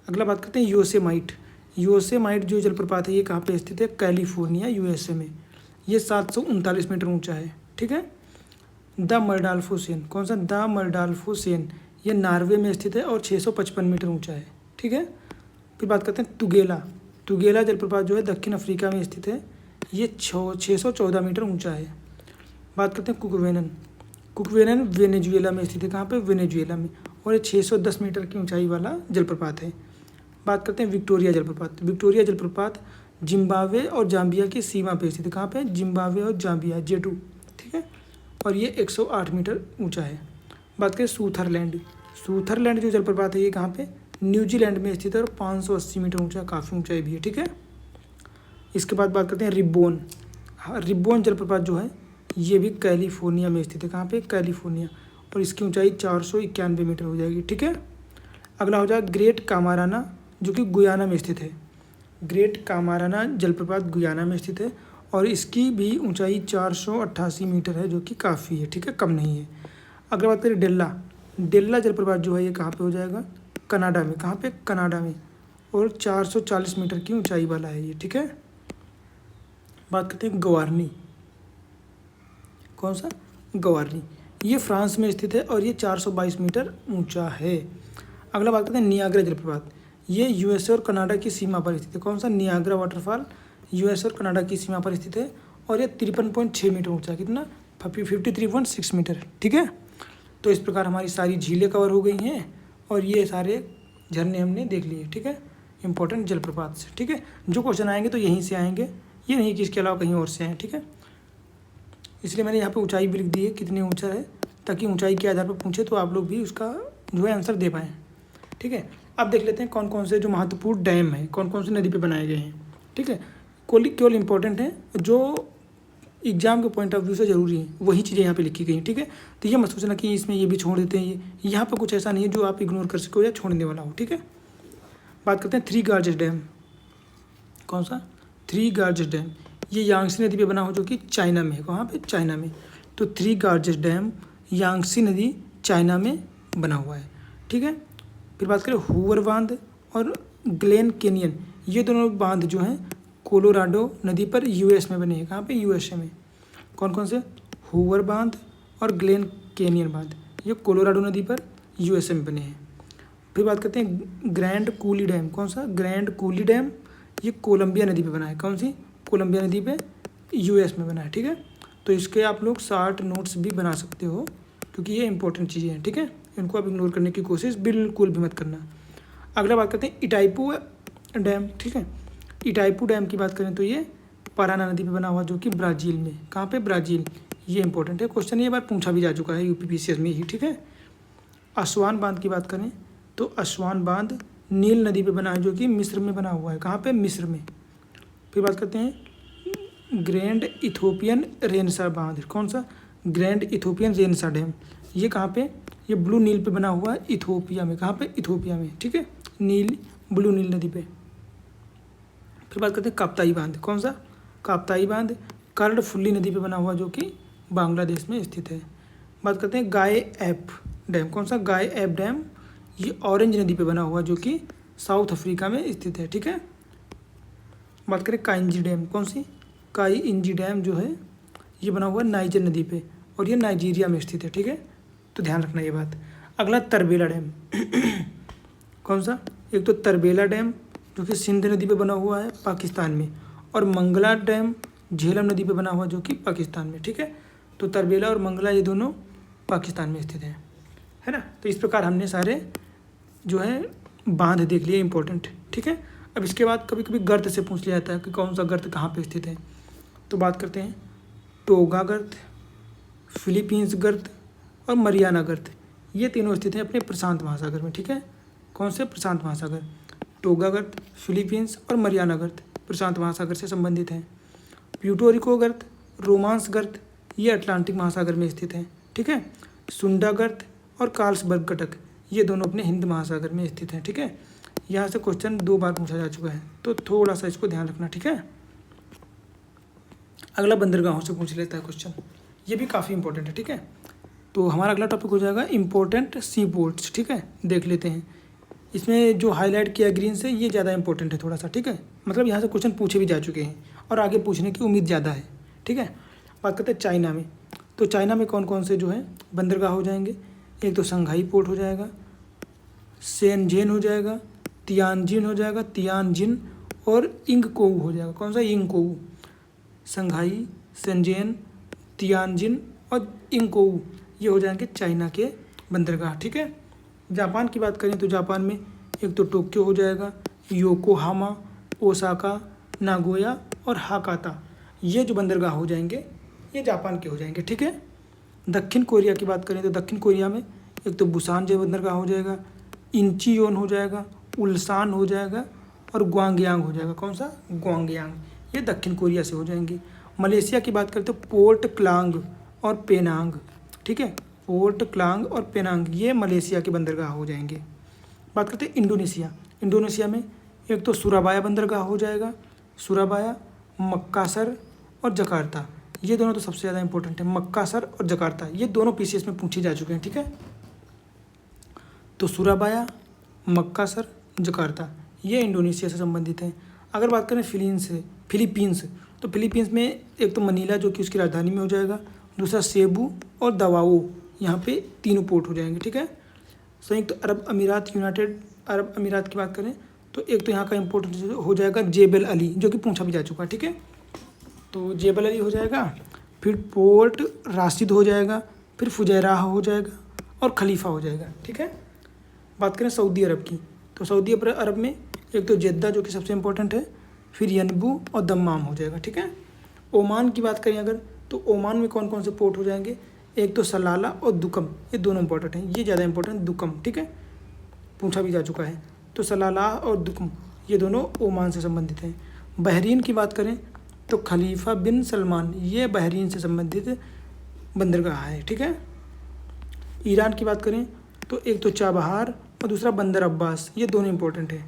अगला बात करते हैं योसेमाइट। योसेमाइट जो जलप्रपात है ये कहाँ पे स्थित है, कैलिफोर्निया यूएसए में, ये 739 मीटर ऊंचा है, ठीक है। द मर्डाल्फो सेन, कौन सा, द मर्डाल्फो सेन, ये नॉर्वे में स्थित है और 655 मीटर ऊंचा है, ठीक है। फिर बात करते हैं तुगेला। तुगेला जलप्रपात जो है दक्षिण अफ्रीका में स्थित है, ये 614 मीटर ऊंचा है। बात करते हैं कुकवेनन। कुकवेनन वेनेजुएला में स्थित है, कहाँ पे, वेनेजुएला में, और ये 610 मीटर की ऊंचाई वाला जलप्रपात है। बात करते हैं विक्टोरिया जलप्रपात। विक्टोरिया जलप्रपात जिम्बाब्वे और जाम्बिया की सीमा पे स्थित है, कहाँ पे, जिम्बाब्वे और जाम्बिया, J2, ठीक है, और ये 108 मीटर ऊंचा है। बात करें सूथरलैंड। सूथरलैंड जो जलप्रपात है ये कहाँ पे, न्यूजीलैंड में स्थित है और 580 मीटर ऊंचा, काफ़ी ऊंचाई भी है, ठीक है। इसके बाद बात करते हैं रिब्बोन। रिब्बोन जलप्रपात जो है ये भी कैलिफोर्निया में स्थित है, कहाँ पे, कैलिफोर्निया, और इसकी ऊंचाई 491 मीटर हो जाएगी, ठीक है। अगला हो जाएगा ग्रेट कामाराना जो कि गुयाना में स्थित है। ग्रेट कामाराना जलप्रपात गुयाना में स्थित है और इसकी भी ऊंचाई 488 मीटर है, जो कि काफ़ी है, ठीक है, कम नहीं है। अगर बात करें डेल्ला। डेल्ला जलप्रपात जो है ये कहाँ पे हो जाएगा, कनाडा में, कहाँ पे, कनाडा में, और 440 मीटर की ऊंचाई वाला है ये, ठीक है। बात करते हैं गवारनी। कौन सा? गवार्नी। ये फ्रांस में स्थित है और ये 422 मीटर ऊंचा है। अगला बात करते हैं नियाग्रा जलप्रपात। ये यूएसए और कनाडा की सीमा पर स्थित है। कौन सा? नियाग्रा वाटरफॉल यूएसए और कनाडा की सीमा पर स्थित है और ये 53.6 मीटर ऊंचा, कितना? 53.6 मीटर। ठीक है, तो इस प्रकार हमारी सारी झीलें कवर हो गई हैं और ये सारे झरने हमने देख लिए। ठीक है, इंपॉर्टेंट जलप्रपात से। ठीक है, जो क्वेश्चन आएंगे तो यहीं से आएंगे, ये नहीं कि इसके अलावा कहीं और से आए। ठीक है, इसलिए मैंने यहाँ पे ऊंचाई भी लिख दी है, कितनी ऊंचा है, ताकि ऊंचाई के आधार पर पूछे तो आप लोग भी उसका जो है आंसर दे पाएँ। ठीक है, अब देख लेते हैं कौन कौन से जो महत्वपूर्ण डैम हैं, कौन कौन से नदी पे बनाए गए हैं। ठीक है, केवल इंपॉर्टेंट है, जो एग्जाम के पॉइंट ऑफ व्यू से जरूरी है वही चीज़ें यहाँ पे लिखी गई हैं। ठीक है, तो ये मत सोचना कि इसमें ये भी छोड़ देते हैं, ये यहाँ पर कुछ ऐसा नहीं है जो आप इग्नोर कर सको या छोड़ने वाला हो। ठीक है, बात करते हैं थ्री गार्जेस डैम। कौन सा? Three gorges dam. ये यांगसी नदी पे बना हो जो कि चाइना में है। कहाँ पे? चाइना में। तो थ्री गार्जेस डैम यांगसी नदी चाइना में बना हुआ है। ठीक है, फिर बात करें हूवर बांध और ग्लेन कैनियन। ये दोनों बांध जो हैं कोलोराडो नदी पर यूएस में बने हैं। कहाँ पे? यूएसए में। कौन कौन से? हूवर बांध और ग्लेन कैनियन बांध, ये कोलोराडो नदी पर यूएसए में बने हैं। फिर बात करते हैं ग्रैंड कूली डैम। कौन सा? ग्रैंड कूली डैम, ये कोलंबिया नदी पे बना है। कौन सी? कोलंबिया नदी पे यूएस में बना है। ठीक है, तो इसके आप लोग शार्ट नोट्स भी बना सकते हो क्योंकि ये इंपॉर्टेंट चीज़ें हैं। ठीक है, इनको आप इग्नोर करने की कोशिश बिल्कुल भी मत करना। अगला बात करते हैं इटाइपू डैम। ठीक है, इटाइपू डैम की बात करें तो ये पाराना नदी पे बना हुआ जो कि ब्राज़ील में। कहाँ पे? ब्राज़ील। ये इंपॉर्टेंट है, क्वेश्चन ये बार पूछा भी जा चुका है यूपीपीसीएस में ही। ठीक है, असवान बांध की बात करें तो असवान बांध नील नदी पे बना है जो कि मिस्र में बना हुआ है। कहाँ पे? मिस्र में। फिर बात करते हैं ग्रैंड इथोपियन रेनसा बांध। कौन सा? Grand Ethiopian Renaissance dam. ये कहाँ पे? ये ब्लू नील पे बना हुआ है इथोपिया में। कहाँ पे? इथोपिया में। ठीक है, नील, ब्लू नील नदी पे। फिर बात करते हैं काप्ताई बांध। कौन सा? काप्ताई बांध कर्णफुली नदी पे बना हुआ जो कि बांग्लादेश में स्थित है। बात करते हैं गाय एप डैम। कौन सा? गाय एप डैम, ये ऑरेंज नदी पे बना हुआ जो कि साउथ अफ्रीका में स्थित है। ठीक है, बात करें काइंजी डैम। कौन सी? काई इंजी डैम जो है ये बना हुआ है नाइजर नदी पे और ये नाइजीरिया में स्थित है। ठीक है, तो ध्यान रखना ये बात। अगला तरबेला डैम। कौन सा? एक तो तरबेला डैम जो कि सिंध नदी पे बना हुआ है पाकिस्तान में, और मंगला डैम झेलम नदी पे बना हुआ जो कि पाकिस्तान में। ठीक है, तो तरबेला और मंगला ये दोनों पाकिस्तान में स्थित हैं, है ना। तो इस प्रकार हमने सारे जो है बांध देख लिए इंपॉर्टेंट। ठीक है, अब इसके बाद कभी कभी गर्त से पूछ लिया जाता है कि कौन सा गर्त कहाँ पे स्थित है। तो बात करते हैं टोगा गर्त, फिलीपींस गर्त और मरियाना गर्त। ये तीनों स्थित हैं अपने प्रशांत महासागर में। ठीक है, कौन से? प्रशांत महासागर। टोगा गर्त, फिलीपींस और मरियाना गर्त प्रशांत महासागर से संबंधित हैं। प्यूटोरिको गर्त, रोमांस गर्त, ये अटलांटिक महासागर में स्थित हैं। ठीक है, सुंडा गर्त और कार्लसबर्ग गटक ये दोनों अपने हिंद महासागर में स्थित हैं। ठीक है, यहाँ से क्वेश्चन 2 बार पूछा जा चुका है तो थोड़ा सा इसको ध्यान रखना। ठीक है, अगला बंदरगाहों से पूछ लेता है क्वेश्चन, ये भी काफ़ी इंपॉर्टेंट है। ठीक है, तो हमारा अगला टॉपिक हो जाएगा इंपॉर्टेंट सी पोर्ट्स। ठीक है, देख लेते हैं। इसमें जो हाईलाइट किया ग्रीन से ये ज़्यादा इंपॉर्टेंट है थोड़ा सा। ठीक है, मतलब यहाँ से क्वेश्चन पूछे भी जा चुके हैं और आगे पूछने की उम्मीद ज़्यादा है। ठीक है, बात करते हैं चाइना में। तो चाइना में कौन कौन से जो है बंदरगाह हो जाएंगे? एक तो संघाई पोर्ट हो जाएगा, शेनझेन हो जाएगा, तियानजिन हो जाएगा, तियानजिन और इंगकोऊ हो जाएगा। कौन सा? इंगकोऊ। संघाई, शेनझेन, तियानजिन और इंगकोऊ ये हो जाएंगे चाइना के बंदरगाह। ठीक है, जापान की बात करें तो जापान में एक तो टोक्यो हो जाएगा, योकोहामा, ओसाका, नागोया और हाकाता ये जो बंदरगाह हो जाएंगे ये जापान के हो जाएंगे। ठीक है, दक्षिण कोरिया की बात करें तो दक्षिण कोरिया में एक तो बुसान जो बंदरगाह हो जाएगा, इंचियोन हो जाएगा, उल्सान हो जाएगा और ग्वांगयांग हो जाएगा। कौन सा? ग्वांगयांग, ये दक्षिण कोरिया से हो जाएंगे। मलेशिया की बात करें तो पोर्ट क्लांग और पेनांग। ठीक है, पोर्ट क्लांग और पेनांग ये मलेशिया के बंदरगाह हो जाएंगे। बात करते हैं इंडोनेशिया। इंडोनेशिया में एक तो सुराबाया बंदरगाह हो जाएगा, सुराबाया, मक्कासर और जकार्ता ये दोनों तो सबसे ज़्यादा इंपॉर्टेंट है। मक्कासर और जकार्ता ये दोनों पीसीएस में पूछे जा चुके हैं। ठीक है, तो सुराबाया, मक्कासर, जकार्ता ये इंडोनेशिया से संबंधित हैं। अगर बात करें फिलीपींस तो फिलीपींस में एक तो मनीला जो कि उसकी राजधानी में हो जाएगा, दूसरा सेबू और दवाओ, यहाँ पे तीनों पोर्ट हो जाएंगे, ठीक है। संयुक्त अरब अमीरात, यूनाइटेड अरब अमीरात की बात करें तो एक तो यहाँ का इम्पोर्टेंट हो जाएगा जेबल अली, जो कि पूछा भी जा चुका है, ठीक है। तो जेबल अली हो जाएगा, फिर पोर्ट राशिद हो जाएगा, फिर फुजैराह हो जाएगा और खलीफा हो जाएगा, ठीक है। बात करें सऊदी अरब की, तो सऊदी अरब में एक तो जेद्दा जो कि सबसे इम्पोर्टेंट है, फिर यनबू और दम्माम हो जाएगा, ठीक है। ओमान की बात करें अगर, तो ओमान में कौन कौन से पोर्ट हो जाएंगे, एक तो सलाला और दुकम, ये दोनों इंपॉर्टेंट हैं, ये ज़्यादा इंपॉर्टेंट दुकम, ठीक है, पूछा भी जा चुका है। तो सलाला और दुकम ये दोनों ओमान से संबंधित हैं। बहरीन की बात करें तो खलीफा बिन सलमान, ये बहरीन से संबंधित बंदरगाह है, ठीक है। ईरान की बात करें तो एक तो चाबहार और दूसरा बंदर अब्बास, ये दोनों इंपॉर्टेंट है।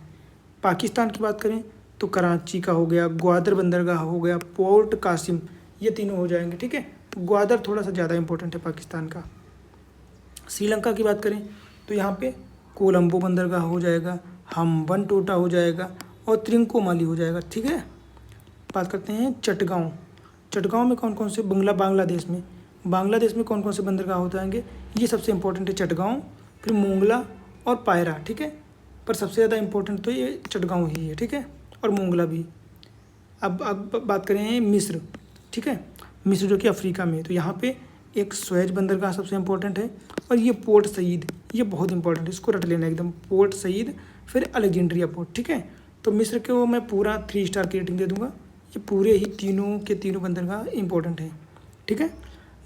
पाकिस्तान की बात करें तो कराची का हो गया, ग्वादर बंदरगाह हो गया, पोर्ट कासिम, ये तीनों हो जाएंगे, ठीक है। ग्वादर थोड़ा सा ज़्यादा इंपॉर्टेंट है पाकिस्तान का। श्रीलंका की बात करें तो यहाँ पे कोलंबो बंदरगाह हो जाएगा, हम्बनटोटा हो जाएगा और त्रिंकोमाली हो जाएगा, ठीक है। बात करते हैं चटगांव। चटगांव में कौन कौन से, बांग्लादेश में कौन कौन से बंदरगाह हो जाएंगे, ये सबसे इंपॉर्टेंट है चटगांव, फिर मोंगला और पायरा, ठीक है। पर सबसे ज़्यादा इंपॉर्टेंट तो ये चटगांव ही है, ठीक है, और मोंगला भी। अब बात करें मिस्र, ठीक है, मिस्र जो कि अफ्रीका में है, तो यहाँ पे एक स्वेज बंदरगाह सबसे इंपॉर्टेंट है, और ये पोर्ट सईद, ये बहुत इंपॉर्टेंट है, इसको रट लेना एकदम, पोर्ट सईद, फिर अलेक्जेंड्रिया पोर्ट, ठीक है। तो मिस्र को मैं पूरा 3 स्टार की रेटिंग दे दूंगा, ये पूरे ही तीनों के तीनों बंदरगाह इंपॉर्टेंट हैं, ठीक है।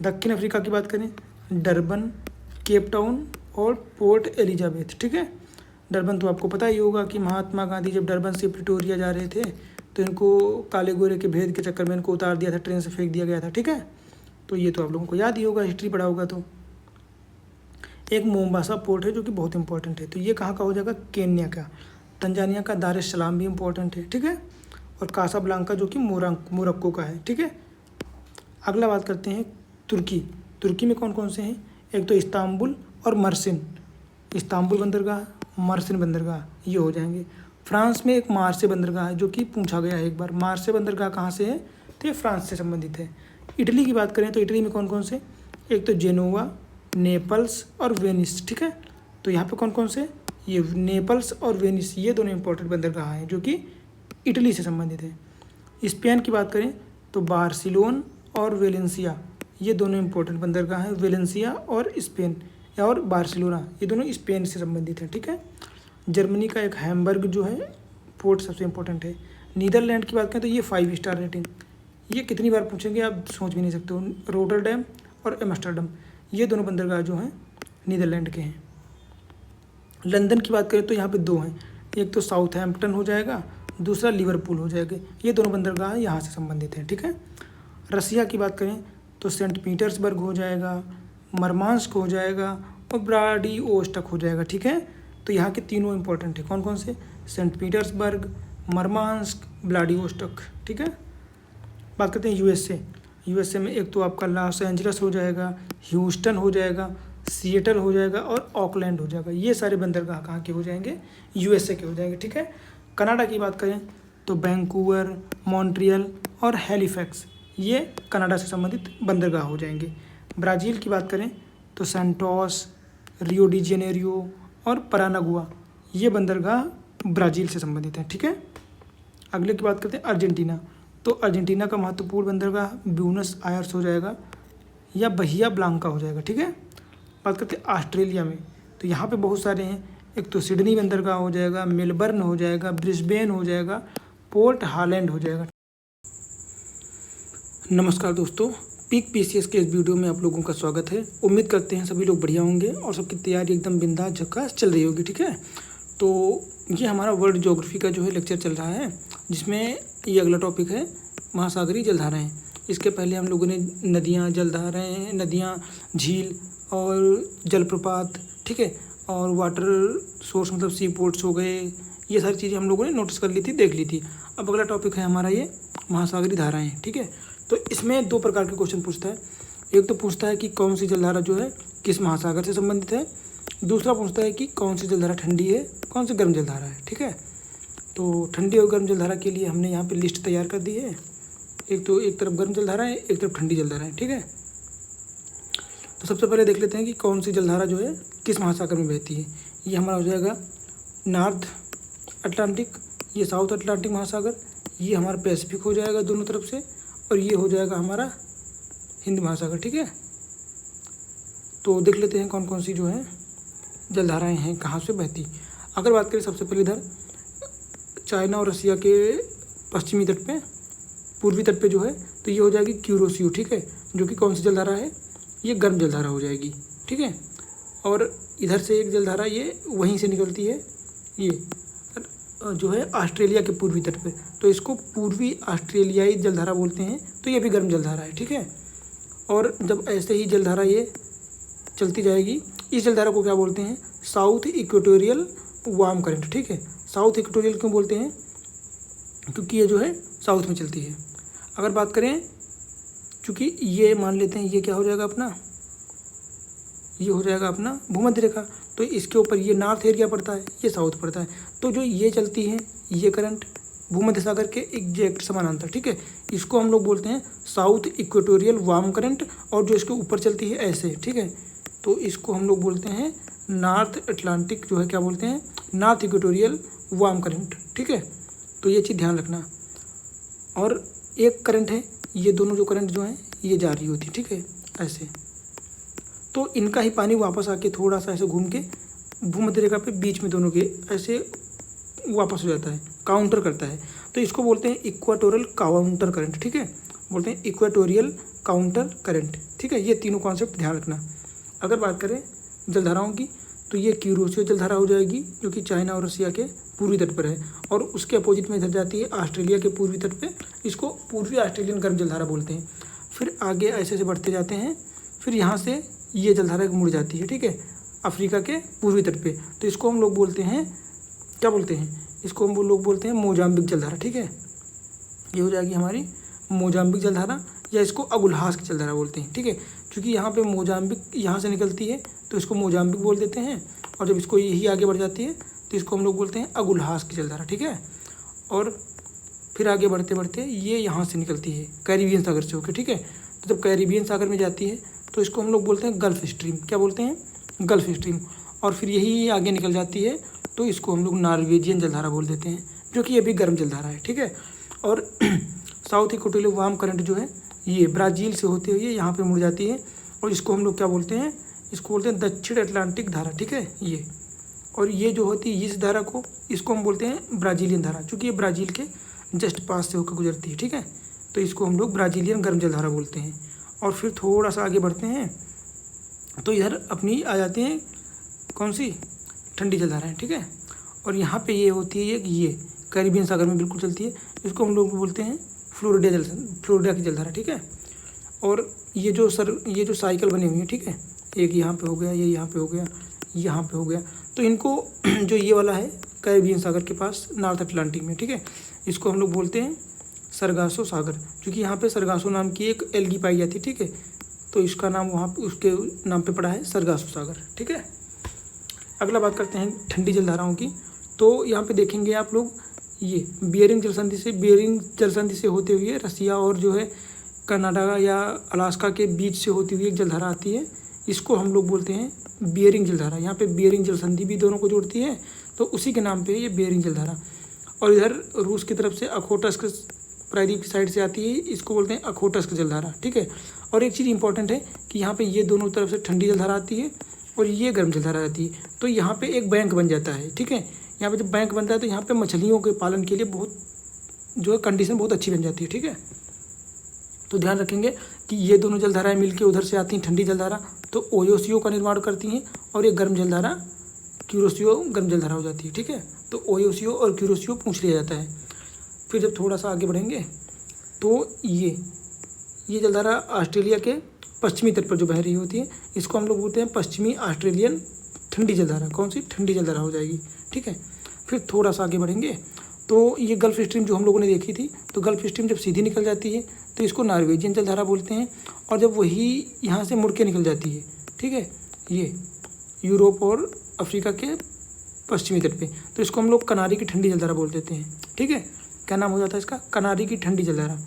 दक्षिण अफ्रीका की बात करें, डरबन, केप टाउन और पोर्ट एलिजाबेथ, ठीक है। डरबन तो आपको पता ही होगा कि महात्मा गांधी जब डरबन से प्रिटोरिया जा रहे थे तो इनको काले गोरे के भेद के चक्कर में इनको उतार दिया था, ट्रेन से फेंक दिया गया था, ठीक है। तो ये तो आप लोगों को याद ही होगा, हिस्ट्री पढ़ा होगा। तो एक मोम्बासा पोर्ट है जो कि बहुत इंपॉर्टेंट है, तो ये कहाँ का हो जाएगा, केन्या का। तंजानिया का दार एस सलाम भी इंपॉर्टेंट है, ठीक है, और कासाब्लांका जो कि मोरक्को का है, ठीक है। अगला बात करते हैं तुर्की में कौन कौन से हैं, एक तो इस्तांबुल और मर्सिन, इस्तांबुल बंदरगाह, मर्सिन बंदरगाह, ये हो जाएंगे। फ्रांस में एक मार्से बंदरगाह है जो कि पूछा गया है एक बार, मार्से बंदरगाह कहाँ से है, तो ये फ्रांस से संबंधित है। इटली की बात करें तो इटली में कौन कौन से, एक तो जेनोवा, नेपल्स और वेनिस, ठीक है। तो यहाँ पे कौन कौन से, ये नेपल्स और वेनिस, ये दोनों इंपॉर्टेंट बंदरगाह हैं जो कि इटली से संबंधित है। स्पेन की बात करें तो बार्सिलोन और वेलेंसिया, ये दोनों इंपॉर्टेंट बंदरगाह हैं, वेलेंसिया और स्पेन और बार्सिलोना, ये दोनों स्पेन से संबंधित हैं, ठीक है। जर्मनी का एक हैम्बर्ग जो है पोर्ट सबसे इंपॉर्टेंट है। नीदरलैंड की बात करें तो ये 5 स्टार रेटिंग, ये कितनी बार पूछेंगे आप सोच भी नहीं सकते हो। रोटरडैम और एम्स्टर्डम, ये दोनों बंदरगाह जो हैं नीदरलैंड के हैं। लंदन की बात करें तो यहाँ पे 2 हैं, एक तो साउथहैम्पटन हो जाएगा, दूसरा लिवरपूल हो जाएगा, ये दोनों बंदरगाह यहाँ से संबंधित हैं, ठीक है। रसिया की बात करें तो सेंट पीटर्सबर्ग हो जाएगा, मरमांस्क हो जाएगा और व्लादिवोस्टोक हो जाएगा, ठीक है। तो यहाँ के तीनों इंपॉर्टेंट है, कौन कौन से, सेंट पीटर्सबर्ग, मरमांस्क, व्लादिवोस्टोक, ठीक है। बात करते हैं यूएसए में एक तो आपका लॉस एंजल्स हो जाएगा, ह्यूस्टन हो जाएगा, सिएटल हो जाएगा और ऑकलैंड हो जाएगा, ये सारे बंदरगाह कहाँ के हो जाएंगे, यूएसए के हो जाएंगे, ठीक है। कनाडा की बात करें तो वैंकूवर, मॉन्ट्रियल और हैलिफैक्स, ये कनाडा से संबंधित बंदरगाह हो जाएंगे। ब्राज़ील की बात करें तो सैंटोस, रियो डी जेनेरियो और परानागुआ, ये बंदरगाह ब्राज़ील से संबंधित हैं, ठीक है। अगले की बात करते हैं अर्जेंटीना, तो अर्जेंटीना का महत्वपूर्ण बंदरगाह ब्यूनस आयर्स हो जाएगा या बहिया ब्लांका हो जाएगा, ठीक है। बात करते हैं ऑस्ट्रेलिया में, तो यहाँ पे बहुत सारे हैं, एक तो सिडनी बंदरगाह हो जाएगा, मेलबर्न हो जाएगा, ब्रिस्बेन हो जाएगा, पोर्ट हालैंड हो जाएगा। नमस्कार दोस्तों, पीक पीसीएस के इस वीडियो में आप लोगों का स्वागत है। उम्मीद करते हैं सभी लोग बढ़िया होंगे और सबकी तैयारी एकदम बिंदास झक्कास चल रही होगी, ठीक है। तो ये हमारा वर्ल्ड ज्योग्राफी का जो है लेक्चर चल रहा है, जिसमें ये अगला टॉपिक है महासागरीय जलधाराएँ। इसके पहले हम लोगों ने नदियाँ, जलधाराएँ, नदियाँ, झील और जलप्रपात, ठीक है, और वाटर सोर्स मतलब सी पोर्ट्स हो गए, ये सारी चीज़ें हम लोगों ने नोटिस कर ली थी, देख ली थी। अब अगला टॉपिक है हमारा ये महासागरीय धाराएँ, ठीक है। तो इसमें 2 प्रकार के क्वेश्चन पूछता है, एक तो पूछता है कि कौन सी जलधारा जो है किस महासागर से संबंधित है, दूसरा पूछता है कि कौन सी जलधारा ठंडी है, कौन सी गर्म जलधारा है, ठीक है। तो ठंडी और गर्म जलधारा के लिए हमने यहाँ पे लिस्ट तैयार कर दी है, एक तरफ गर्म जलधारा है, एक तरफ ठंडी जलधारा है, ठीक है। तो सबसे पहले देख लेते हैं कि कौन सी जलधारा जो है किस महासागर में बहती है। ये हमारा हो जाएगा नॉर्थ अटलांटिक, ये साउथ अटलांटिक महासागर, ये हमारा पैसिफिक हो जाएगा दोनों तरफ से, और ये हो जाएगा हमारा हिंद महासागर। ठीक है, तो देख लेते हैं कौन कौन सी जो है जलधाराएं हैं कहाँ से बहती। अगर बात करें सबसे पहले इधर चाइना और रसिया के पश्चिमी तट पे, पूर्वी तट पे जो है, तो ये हो जाएगी क्यूरोसियो। ठीक है, जो कि कौन सी जलधारा है, ये गर्म जलधारा हो जाएगी। ठीक है, और इधर से एक जलधारा ये वहीं से निकलती है, ये जो है ऑस्ट्रेलिया के पूर्वी तट पे, तो इसको पूर्वी ऑस्ट्रेलियाई जलधारा बोलते हैं। तो ये भी गर्म जलधारा है। ठीक है, और जब ऐसे ही जलधारा ये चलती जाएगी, इस जलधारा को क्या बोलते हैं, साउथ इक्वेटोरियल वार्म करंट। ठीक है, साउथ इक्वेटोरियल क्यों बोलते हैं, क्योंकि ये जो है साउथ में चलती है। अगर बात करें, चूँकि ये मान लेते हैं ये क्या हो जाएगा अपना, ये हो जाएगा अपना भूमध्य रेखा, तो इसके ऊपर ये नॉर्थ एरिया पड़ता है, ये साउथ पड़ता है, तो जो ये चलती है ये करंट भूमध्य सागर के एग्जैक्ट समानांतर। ठीक है, इसको हम लोग बोलते हैं साउथ इक्वेटोरियल वार्म करंट, और जो इसके ऊपर चलती है ऐसे, ठीक है, तो इसको हम लोग बोलते हैं नॉर्थ अटलांटिक जो है क्या बोलते हैं, नॉर्थ इक्वेटोरियल वार्म करंट। ठीक है, तो ये चीज़ ध्यान रखना। और एक करंट है, ये दोनों जो करंट जो हैं ये जा रही होती, ठीक है, ऐसे, तो इनका ही पानी वापस आके थोड़ा सा ऐसे घूम के भूमध्य रेखा पे बीच में दोनों के ऐसे वापस हो जाता है, काउंटर करता है, तो इसको बोलते हैं इक्वाटोरियल काउंटर करंट। ठीक है, बोलते हैं इक्वाटोरियल काउंटर करंट। ठीक है, ये तीनों कॉन्सेप्ट ध्यान रखना। अगर बात करें जलधाराओं की, तो ये क्यूरोसियो जलधारा हो जाएगी, जो कि चाइना और रसिया के पूर्वी तट पर है, और उसके अपोजिट में इधर जाती है ऑस्ट्रेलिया के पूर्वी तट पे, इसको पूर्वी ऑस्ट्रेलियन गर्म जलधारा बोलते हैं। फिर आगे ऐसे ऐसे बढ़ते जाते हैं, फिर यहाँ से ये जलधारा मुड़ जाती है, ठीक है, अफ्रीका के पूर्वी तट पे, तो इसको हम लोग बोलते हैं, क्या बोलते हैं, इसको हम लोग बोलते हैं मोजाम्बिक जलधारा। ठीक है, ये हो जाएगी हमारी मोजाम्बिक जलधारा, या इसको अगुल्हास की जलधारा बोलते हैं। ठीक है, क्योंकि यहाँ पे मोजाम्बिक यहाँ से निकलती है, तो इसको मोजाम्बिक बोल देते हैं, और जब इसको यही आगे बढ़ जाती है तो इसको हम लोग बोलते हैं अगुल्हास की जलधारा। ठीक है, और फिर आगे बढ़ते बढ़ते ये यहाँ से निकलती है कैरिबियन सागर से होकर। ठीक है, तो जब कैरिबियन सागर में जाती है तो इसको हम लोग बोलते हैं गल्फ स्ट्रीम। क्या बोलते हैं, गल्फ स्ट्रीम। और फिर यही आगे निकल जाती है तो इसको हम लोग नॉर्वेजियन जलधारा बोल देते हैं, जो कि ये भी गर्म जलधारा है। ठीक है, और साउथ इक्वेटोरियल वार्म करंट जो है ये ब्राज़ील से होते हुए यहाँ पे मुड़ जाती है, और इसको हम लोग क्या बोलते हैं, इसको बोलते हैं दक्षिण अटलांटिक धारा। ठीक है, ये, और ये जो होती है इस धारा को, इसको हम बोलते हैं ब्राज़ीलियन धारा, क्योंकि ये ब्राज़ील के जस्ट पास से होकर गुजरती है। ठीक है, तो इसको हम लोग ब्राज़ीलियन गर्म जलधारा बोलते हैं। और फिर थोड़ा सा आगे बढ़ते हैं तो इधर अपनी आ जाती हैं कौन सी, ठंडी जलधाराएँ। ठीक है, और यहाँ पे ये होती है, ये कैरिबियन सागर में बिल्कुल चलती है, इसको हम लोग बोलते हैं फ्लोरिडा की जलधारा। ठीक है, और ये जो साइकिल बनी हुई है, ठीक है, एक यहाँ पे हो गया, ये यहाँ पे हो गया, यहाँ पे हो गया, तो इनको जो ये वाला है कैरिबियन सागर के पास नॉर्थ अटलांटिक में, ठीक है, इसको हम लोग बोलते हैं सरगासो सागर, क्योंकि यहाँ पे सरगासो नाम की एक एल्गी पाई जाती है। ठीक है, तो इसका नाम वहाँ उसके नाम पे पड़ा है सरगासो सागर। ठीक है, अगला बात करते हैं ठंडी जलधाराओं की। तो यहाँ पे देखेंगे आप लोग, ये बेरिंग जलसंधि से होते हुए रसिया और जो है कनाडा या अलास्का के बीच से होती हुई एक जलधारा आती है, इसको हम लोग बोलते हैं बेरिंग जलधारा। यहाँ पे बेरिंग जलसंधि भी दोनों को जोड़ती है, तो उसी के नाम पे ये बेरिंग जलधारा। और इधर रूस की तरफ से अखोटस्क प्रायद्वीप की साइड से आती है, इसको बोलते हैं अखोटस्क जलधारा। ठीक है, और एक चीज़ इंपॉर्टेंट है कि यहाँ पे ये दोनों तरफ से ठंडी जलधारा आती है और ये गर्म जलधारा आती है, तो यहाँ पे एक बैंक बन जाता है। ठीक है, यहाँ पे जब बैंक बनता है तो यहाँ पे मछलियों के पालन के लिए बहुत जो है कंडीशन बहुत अच्छी बन जाती है। ठीक है, तो ध्यान रखेंगे कि ये दोनों जलधाराएं मिलकर उधर से आती हैं ठंडी जलधारा, तो ओयोसियो का निर्माण करती हैं, और ये गर्म जलधारा क्यूरोसियो गर्म जलधारा हो जाती है। ठीक है, तो ओयोसियो और क्यूरोसियो पूछ लिया जाता है। फिर जब थोड़ा सा आगे बढ़ेंगे तो ये जलधारा ऑस्ट्रेलिया के पश्चिमी तट पर जो बह रही होती है, इसको हम लोग बोलते हैं पश्चिमी ऑस्ट्रेलियन ठंडी जलधारा। कौन सी, ठंडी जलधारा हो जाएगी। ठीक है, फिर थोड़ा सा आगे बढ़ेंगे तो ये गल्फ स्ट्रीम जो हम लोगों ने देखी थी, तो गल्फ स्ट्रीम जब सीधी निकल जाती है तो इसको नॉर्वेजियन जलधारा बोलते हैं, और जब वही यहाँ से मुड़ के निकल जाती है, ठीक है, ये यूरोप और अफ्रीका के पश्चिमी तट पे, तो इसको हम लोग कनारी की ठंडी जलधारा बोल देते हैं। ठीक है, क्या नाम हो जाता है इसका, कनारी की ठंडी जलधारा।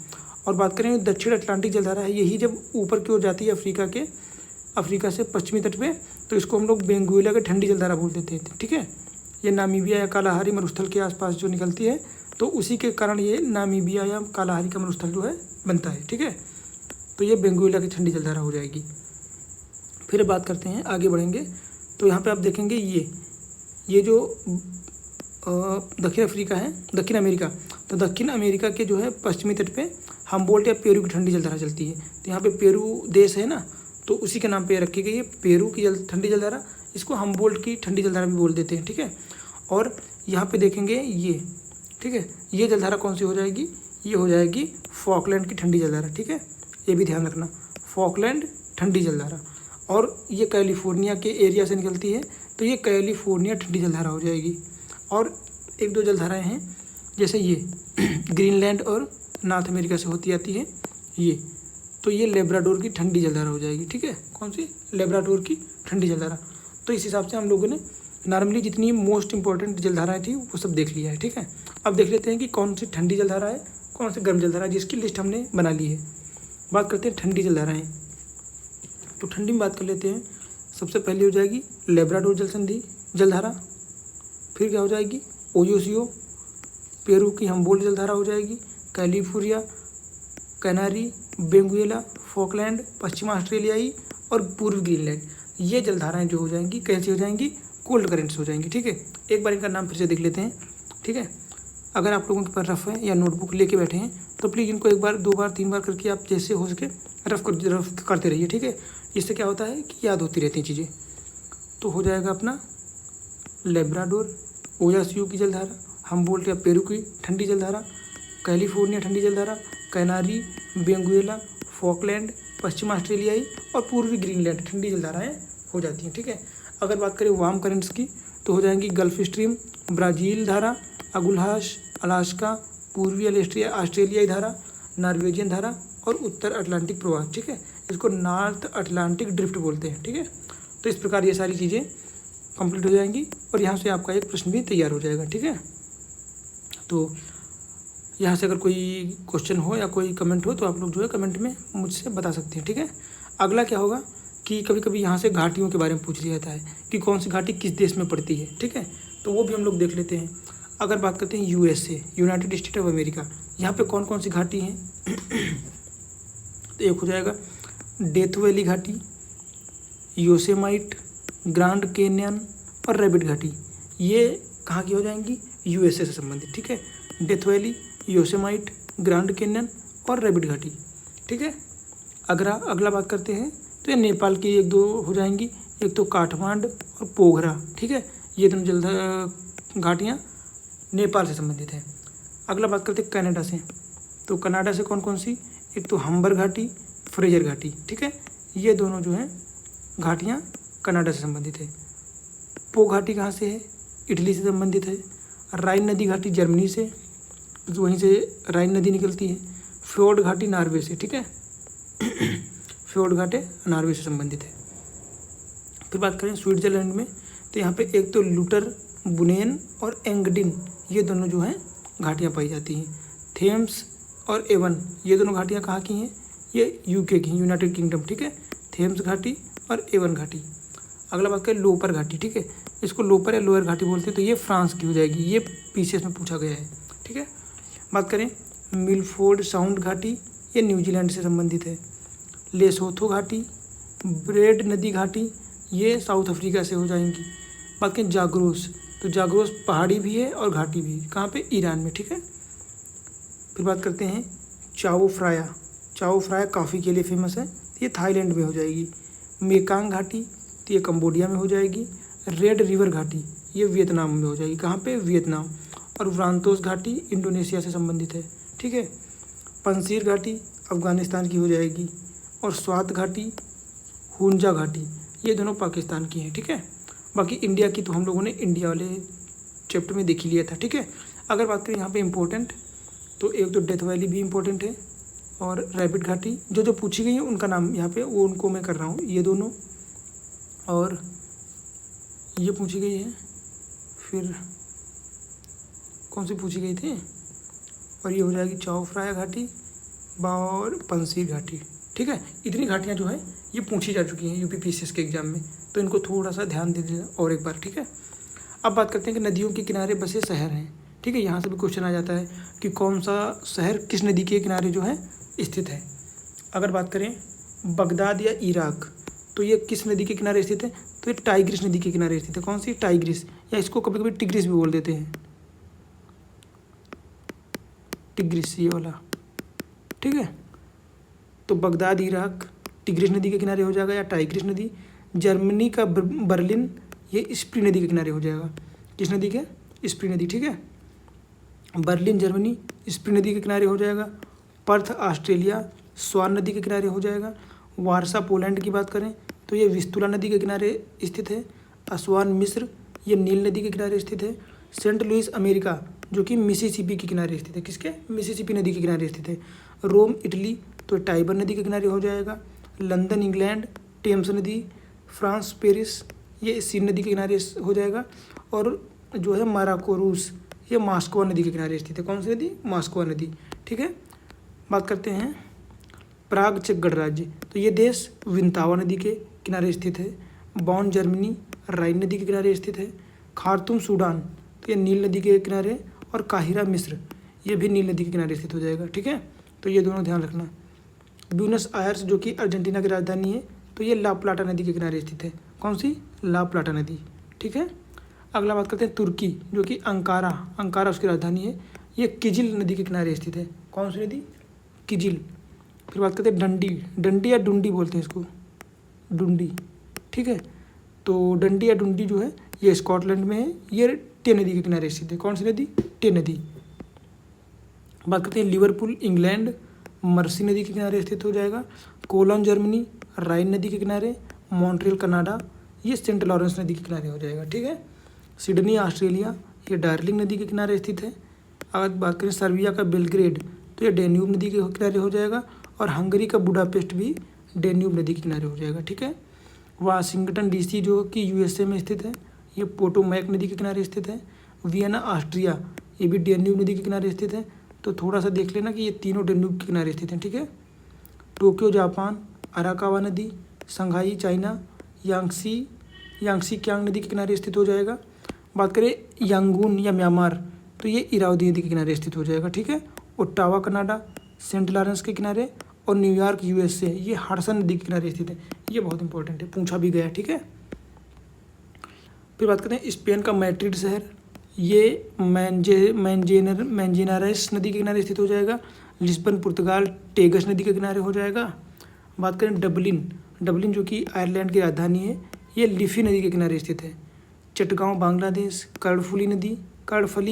और बात करें दक्षिण अटलांटिक जलधारा है, यही जब ऊपर की ओर जाती है अफ्रीका से पश्चिमी तट पे, तो इसको हम लोग बेंगुएला की ठंडी जलधारा बोल देते हैं, ठीक है। ये नामीबिया या कालाहारी मरुस्थल के आसपास जो निकलती है, तो उसी के कारण ये नामीबिया या कालाहारी का मरुस्थल जो है बनता है, ठीक है। तो ये बेंगुएला की ठंडी जलधारा हो जाएगी। फिर बात करते हैं, आगे बढ़ेंगे तो यहाँ पे आप देखेंगे ये जो दक्षिण अफ्रीका है, दक्षिण अमेरिका, तो दक्षिण अमेरिका के जो है पश्चिमी तट पे हम्बोल्ट या पेरू की ठंडी जलधारा चलती है। तो यहाँ पे पेरू देश है ना, तो उसी के नाम पे रखी गई है पेरू की ठंडी जलधारा। इसको हम्बोल्ट की ठंडी जलधारा भी बोल देते हैं, ठीक है। और यहाँ पे देखेंगे ये, ठीक है, ये जलधारा कौन सी हो जाएगी, ये हो जाएगी फॉकलैंड की ठंडी जलधारा, ठीक है। ये भी ध्यान रखना, फॉकलैंड ठंडी जलधारा। और ये कैलिफोर्निया के एरिया से निकलती है, तो ये कैलिफोर्निया ठंडी जलधारा हो जाएगी। और एक दो जलधाराएँ हैं, जैसे ये ग्रीनलैंड और नॉर्थ अमेरिका से होती आती है ये, तो ये लेब्राडोर की ठंडी जलधारा हो जाएगी, ठीक है। कौन सी, लेब्राडोर की ठंडी जलधारा। तो इस हिसाब से हम लोगों ने नॉर्मली जितनी मोस्ट इंपॉर्टेंट जलधाराएँ थी वो सब देख लिया है, ठीक है। अब देख लेते हैं कि कौन सी ठंडी जलधारा है, कौन सी गर्म जलधारा है, जिसकी लिस्ट हमने बना ली है। बात करते हैं ठंडी जलधाराएँ। तो ठंडी में बात कर लेते हैं। सबसे पहले हो जाएगी लेब्राडोर जलसंधि जलधारा, फिर क्या हो जाएगी ओयोसियो, पेरू की हम्बोल्ट जलधारा हो जाएगी, कैलिफोर्निया, कैनारी, बेंगुएला, फॉकलैंड, पश्चिम ऑस्ट्रेलियाई और पूर्वी ग्रीनलैंड। ये जलधाराएं जो हो जाएंगी कैसी हो जाएंगी, कोल्ड करेंट्स हो जाएंगी, ठीक है। एक बार इनका नाम फिर से देख लेते हैं, ठीक है। अगर आप लोगों के पास रफ है या नोटबुक लेके बैठे हैं तो प्लीज़ इनको एक बार, दो बार, तीन बार करके आप जैसे हो सके रफ करते रहिए, ठीक है। इससे क्या होता है कि याद होती रहती हैं चीज़ें। तो हो जाएगा अपना लेब्राडोर, ओयासियो की जलधारा, हम्बोल्ट या पेरू की ठंडी जलधारा, कैलिफोर्निया ठंडी जलधारा, कैनारी, बेंगुएला, फॉकलैंड, पश्चिम ऑस्ट्रेलियाई और पूर्वी ग्रीनलैंड ठंडी जलधाराएँ हो जाती हैं, ठीक है। अगर बात करें वार्म करेंट्स की तो हो जाएंगी गल्फ स्ट्रीम, ब्राज़ील धारा, अगुल्हास, अलास्का, पूर्वी ऑस्ट्रेलियाई धारा, नॉर्वेजियन धारा और उत्तर अटलांटिक प्रवाह, ठीक है। इसको नॉर्थ अटलांटिक ड्रिफ्ट बोलते हैं, ठीक है। तो इस प्रकार ये सारी चीज़ें कंप्लीट हो जाएंगी और यहाँ से आपका एक प्रश्न भी तैयार हो जाएगा, ठीक है। तो यहाँ से अगर कोई क्वेश्चन हो या कोई कमेंट हो तो आप लोग जो है कमेंट में मुझसे बता सकते हैं, ठीक है। अगला क्या होगा कि कभी कभी यहाँ से घाटियों के बारे में पूछ लिया जाता है कि कौन सी घाटी किस देश में पड़ती है, ठीक है। तो वो भी हम लोग देख लेते हैं। अगर बात करते हैं USA, United state of America, यहाँ पे कौन कौन सी घाटी हैं तो एक हो जाएगा डेथ वैली घाटी, योसेमाइट, ग्रांड कैन्यन और रैबिट घाटी। ये कहाँ की हो जाएंगी, यूएसए से संबंधित, ठीक है। Death valley, Yosemite, grand Canyon और रैबिट घाटी, ठीक है। अगला बात करते हैं तो ये नेपाल की एक दो हो जाएंगी, एक तो काठमांड और पोखरा, ठीक है। ये दोनों जल घाटियाँ नेपाल से संबंधित हैं। अगला बात करते हैं कनाडा से, तो कनाडा से कौन कौन सी, एक तो हम्बर घाटी, फ्रेजर घाटी, ठीक है। ये दोनों जो हैं घाटियाँ कनाडा से संबंधित है। पो घाटी कहाँ से है, इटली से संबंधित है। राइन नदी घाटी जर्मनी से, क्योंकि वहीं से राइन नदी निकलती है। फ्योर्ड घाटी नॉर्वे से, ठीक है। फ्योर्ड घाटी नॉर्वे से संबंधित है। फिर बात करें स्विट्जरलैंड में, तो यहाँ पे एक तो लुटर, बुनेन और एंगडिन, ये दोनों जो हैं घाटियाँ पाई जाती हैं। थेम्स और एवन, ये दोनों घाटियाँ कहाँ की हैं, ये यूके की, यूनाइटेड किंगडम, ठीक है। थेम्स घाटी और एवन घाटी। अगला बात करें लोपर घाटी, ठीक है। इसको लोपर या लोअर घाटी बोलते हैं, तो ये फ्रांस की हो जाएगी। ये पीसीएस में पूछा गया है, ठीक है। बात करें मिलफोर्ड साउंड घाटी, ये न्यूजीलैंड से संबंधित है। लेसोथो घाटी, ब्रेड नदी घाटी, ये साउथ अफ्रीका से हो जाएंगी। बात करें जाग्रोस, तो जाग्रोस पहाड़ी भी है और घाटी भी, कहाँ पे, ईरान में, ठीक है। फिर बात करते हैं चाओ फ्राया, चाओ फ्राया कॉफ़ी के लिए फेमस है, ये थाईलैंड में हो जाएगी। मेकांग घाटी, तो ये कंबोडिया में हो जाएगी। रेड रिवर घाटी, ये वियतनाम में हो जाएगी, कहाँ पे, वियतनाम। और व्रांतोस घाटी इंडोनेशिया से संबंधित है, ठीक है। पंसीर घाटी अफ़गानिस्तान की हो जाएगी। और स्वात घाटी, हुंजा घाटी, ये दोनों पाकिस्तान की हैं, ठीक है। बाकी इंडिया की तो हम लोगों ने इंडिया वाले चैप्टर में देख ही लिया था, ठीक है। अगर बात करें यहाँ पे इम्पोर्टेंट, तो एक तो डेथ वैली भी इम्पोर्टेंट है और रैबिट घाटी जो पूछी गई है उनका नाम यहाँ पे वो उनको मैं कर रहा हूँ, ये दोनों, और ये पूछी गई है। फिर कौन सी पूछी गई थी, और ये हो जाएगी चाओ फ्राया घाटी और पंसीर घाटी, ठीक है, इतनी घाटियाँ जो है ये पूछी जा चुकी हैं यूपी पीसीएस के एग्जाम में, तो इनको थोड़ा सा ध्यान दे देना और एक बार। ठीक है, अब बात करते हैं कि नदियों के किनारे बसे शहर हैं। ठीक है, यहाँ से भी क्वेश्चन आ जाता है कि कौन सा शहर किस नदी के किनारे जो है स्थित है। अगर बात करें बगदाद या इराक, तो ये किस नदी के किनारे स्थित है, तो ये टाइग्रिस नदी के किनारे स्थित है। कौन सी? टाइग्रिस, या इसको कभी कभी टिग्रिस भी बोल देते हैं, टिग्रिस ये वाला। ठीक है, तो बगदाद इराक टिग्रिस नदी के किनारे हो जाएगा या टाइग्रिस नदी। जर्मनी का बर्लिन ये स्प्री नदी के किनारे हो जाएगा। किस नदी के? स्प्री नदी। ठीक है, बर्लिन जर्मनी स्प्री नदी के किनारे हो जाएगा। पर्थ ऑस्ट्रेलिया स्वान नदी के किनारे हो जाएगा। वारसा पोलैंड की बात करें तो ये विस्तुला नदी के किनारे स्थित है। असवान मिस्र ये नील नदी के किनारे स्थित है। सेंट लुइस अमेरिका जो कि मिसिसिपी के किनारे स्थित है। किसके? मिसिसिपी नदी के किनारे स्थित है। रोम इटली तो टाइबर नदी के किनारे हो जाएगा। लंदन इंग्लैंड टेम्स नदी। फ्रांस पेरिस ये सीन नदी के किनारे हो जाएगा। और जो है मोरक्को रूस ये मॉस्को नदी के किनारे स्थित है। कौन सी नदी? मॉस्को नदी। ठीक है, बात करते हैं प्राग चेक गणराज्य, तो ये देश विंतावा नदी के किनारे स्थित है। बॉन जर्मनी राइन नदी के किनारे स्थित है। खार्तूम सूडान तो ये नील नदी के किनारे। और काहिरा मिस्र ये भी नील नदी के किनारे स्थित हो जाएगा। ठीक है, तो ये दोनों ध्यान रखना। ब्यूनस आयर्स जो कि अर्जेंटीना की राजधानी है, तो ये ला प्लाटा नदी के किनारे स्थित है। कौन सी? ला प्लाटा नदी। ठीक है, अगला बात करते हैं तुर्की जो कि अंकारा उसकी राजधानी है। ये किजिल नदी के किनारे स्थित है। कौन सी नदी? किजिल। फिर बात करते हैं डंडी या डुंडी बोलते हैं इसको, डुंडी। ठीक है, तो डंडी या डुंडी जो है ये स्कॉटलैंड में है। ये टे नदी के किनारे स्थित है। कौन सी नदी? टे नदी। बात करते हैं लिवरपूल इंग्लैंड मर्सी नदी के किनारे स्थित हो जाएगा। कोलोन जर्मनी राइन नदी के किनारे। मॉन्ट्रियल कनाडा ये सेंट लॉरेंस नदी के किनारे हो जाएगा। ठीक है, सिडनी ऑस्ट्रेलिया ये डार्लिंग नदी के किनारे स्थित है। अगर बात करें सर्बिया का बेलग्रेड तो ये डेन्यूब नदी के किनारे हो जाएगा। और हंगरी का बुडापेस्ट भी डेन्यूब नदी के किनारे हो जाएगा। ठीक है, वाशिंगटन डीसी जो कि यूएसए में स्थित है, ये पोटोमैक नदी के किनारे स्थित है। वियना ऑस्ट्रिया ये भी डेन्यूब नदी के किनारे स्थित है। तो थोड़ा सा देख लेना कि ये तीनों डेन्यूब के किनारे स्थित हैं। ठीक है, टोक्यो जापान अराकावा नदी। शंघाई चाइना यांगसी क्यांग नदी के किनारे स्थित हो जाएगा। बात करें यांगून या म्यांमार तो ये इरावदी नदी के किनारे स्थित हो जाएगा। ठीक है, ओट्टावा कनाडा सेंट लॉरेंस के किनारे। और न्यूयॉर्क यूएसए ये हडसन नदी के किनारे स्थित है। ये बहुत इंपॉर्टेंट है, पूछा भी गया। ठीक है, फिर बात करते हैं स्पेन का मैड्रिड शहर, ये मैंजेनारेस नदी के किनारे स्थित हो जाएगा। लिस्बन पुर्तगाल टेगस नदी के किनारे हो जाएगा। बात करें डबलिन जो कि आयरलैंड की राजधानी है, ये लिफी नदी के किनारे स्थित है। चटगांव बांग्लादेश कर्णफुली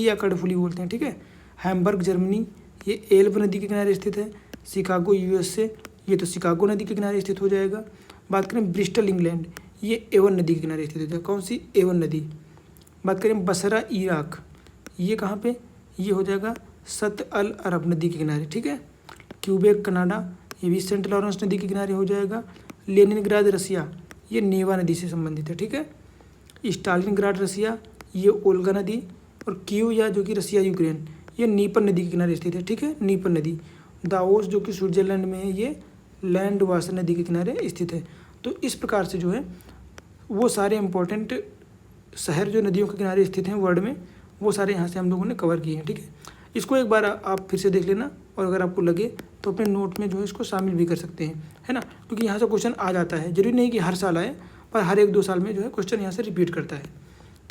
या कर्णफुली बोलते हैं। ठीक है, हैम्बर्ग जर्मनी ये एल्ब नदी के किनारे स्थित है। शिकागो यूएसए ये तो शिकागो नदी के किनारे स्थित हो जाएगा। बात करें ब्रिस्टल इंग्लैंड ये एवन नदी के किनारे स्थित हो जाएगा। कौन सी? एवन नदी। बात करें बसरा इराक ये कहाँ पे? ये हो जाएगा सत अल अरब नदी के किनारे। ठीक है, क्यूबेक कनाडा ये भी सेंट लॉरेंस नदी के किनारे हो जाएगा। लेनिनग्राद रसिया ये नेवा नदी से संबंधित है। ठीक है, स्टालिनग्राड रसिया ये ओल्गा नदी। और कीव जो कि रसिया यूक्रेन ये नीपर नदी के किनारे स्थित है। ठीक है, नीपर नदी। दावोस जो कि स्विट्जरलैंड में है ये लैंड वासर नदी के किनारे स्थित है। तो इस प्रकार से जो है वो सारे इंपॉर्टेंट शहर जो नदियों के किनारे स्थित हैं वर्ल्ड में, वो सारे यहाँ से हम लोगों ने कवर किए हैं। ठीक है, इसको एक बार आप फिर से देख लेना और अगर आपको लगे तो अपने नोट में जो है इसको शामिल भी कर सकते हैं, है ना, क्योंकि यहाँ से क्वेश्चन आ जाता है। जरूरी नहीं कि हर साल आए, पर हर 1-2 साल में जो है क्वेश्चन यहाँ से रिपीट करता है,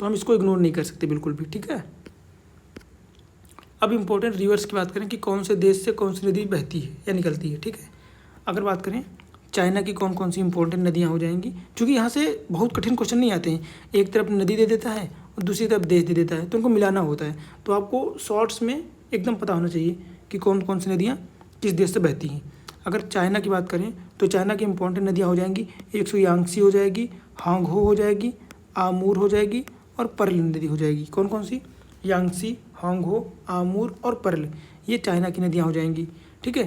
तो हम इसको इग्नोर नहीं कर सकते बिल्कुल भी। ठीक है, अब इम्पोर्टेंट रिवर्स की बात करें कि कौन से देश से कौन सी नदी बहती है या निकलती है। ठीक है, अगर बात करें चाइना की कौन कौन सी इंपॉर्टेंट नदियाँ हो जाएंगी, क्योंकि यहाँ से बहुत कठिन क्वेश्चन नहीं आते हैं। एक तरफ नदी दे देता है और दूसरी तरफ देश दे देता है, तो उनको मिलाना होता है। तो आपको शॉर्ट्स में एकदम पता होना चाहिए कि कौन कौन सी नदियाँ किस देश से बहती हैं। अगर चाइना की बात करें तो चाइना की इंपॉर्टेंट नदियाँ हो जाएंगी, एक यांगसी हो जाएगी, हांगहो हो जाएगी, आमूर हो जाएगी और पर्ल नदी हो जाएगी। कौन कौन सी? यांगसी, हांगहो, आमूर और पर्ल, ये चाइना की नदियाँ हो जाएंगी। ठीक है,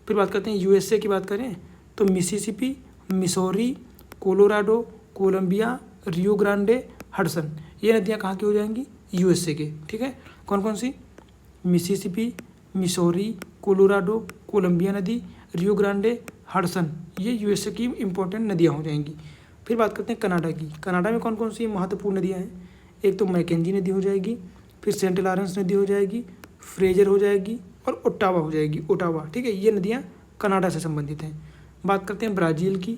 फिर बात करते हैं यूएसए की बात करें तो Mississippi, Missouri, Colorado, Columbia, Rio Grande, Hudson, ये नदियाँ कहाँ की हो जाएंगी? यूएसए के। ठीक है, कौन कौन सी? मिसिसिपी, मिसौरी, कोलोराडो, कोलंबिया नदी, रियो ग्रांडे, हडसन, ये यूएसए की इंपॉर्टेंट नदियाँ हो जाएंगी। फिर बात करते हैं कनाडा की। कनाडा में कौन कौन सी महत्वपूर्ण नदियाँ हैं? एक तो मैकेंजी नदी हो जाएगी, फिर सेंट लॉरेंस नदी हो जाएगी, फ्रेजर हो जाएगी और ओटावा हो जाएगी, ओटावा, ठीक है। ये नदियाँ कनाडा से संबंधित हैं। बात करते हैं ब्राज़ील की,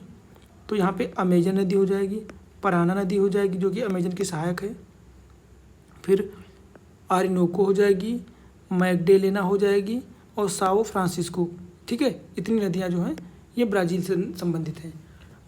तो यहाँ पे अमेजन नदी हो जाएगी, पराना नदी हो जाएगी जो कि अमेजन की सहायक है, फिर आरिनोको हो जाएगी, मैगडेलेना हो जाएगी और साओ फ्रांसिस्को, ठीक है। इतनी नदियाँ जो हैं ये ब्राज़ील से संबंधित हैं।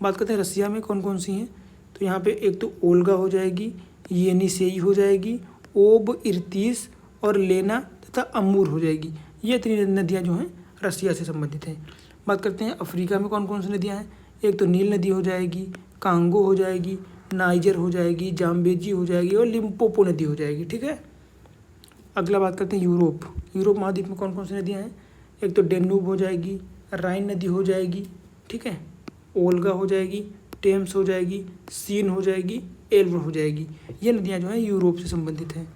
बात करते हैं रसिया में कौन कौन सी हैं, तो यहाँ पे एक तो ओल्गा हो जाएगी, येनिसेई हो जाएगी, ओब, इर्तिस और लेना तथा अमूर हो जाएगी। ये इतनी नदियाँ जो हैं रसिया से संबंधित हैं। बात करते हैं अफ्रीका में कौन कौन सी नदियाँ हैं, एक तो नील नदी हो जाएगी, कांगो हो जाएगी, नाइजर हो जाएगी, जाम्बेजी हो जाएगी और लिम्पोपो नदी हो जाएगी, ठीक है। अगला बात करते हैं यूरोप। यूरोप महाद्वीप में कौन कौन सी नदियाँ हैं, एक तो डेन्यूब हो जाएगी, राइन नदी हो जाएगी, ठीक है, ओल्गा हो जाएगी, टेम्स हो जाएगी, सीन हो जाएगी, एल्ब हो जाएगी। ये नदियाँ जो हैं यूरोप से संबंधित हैं।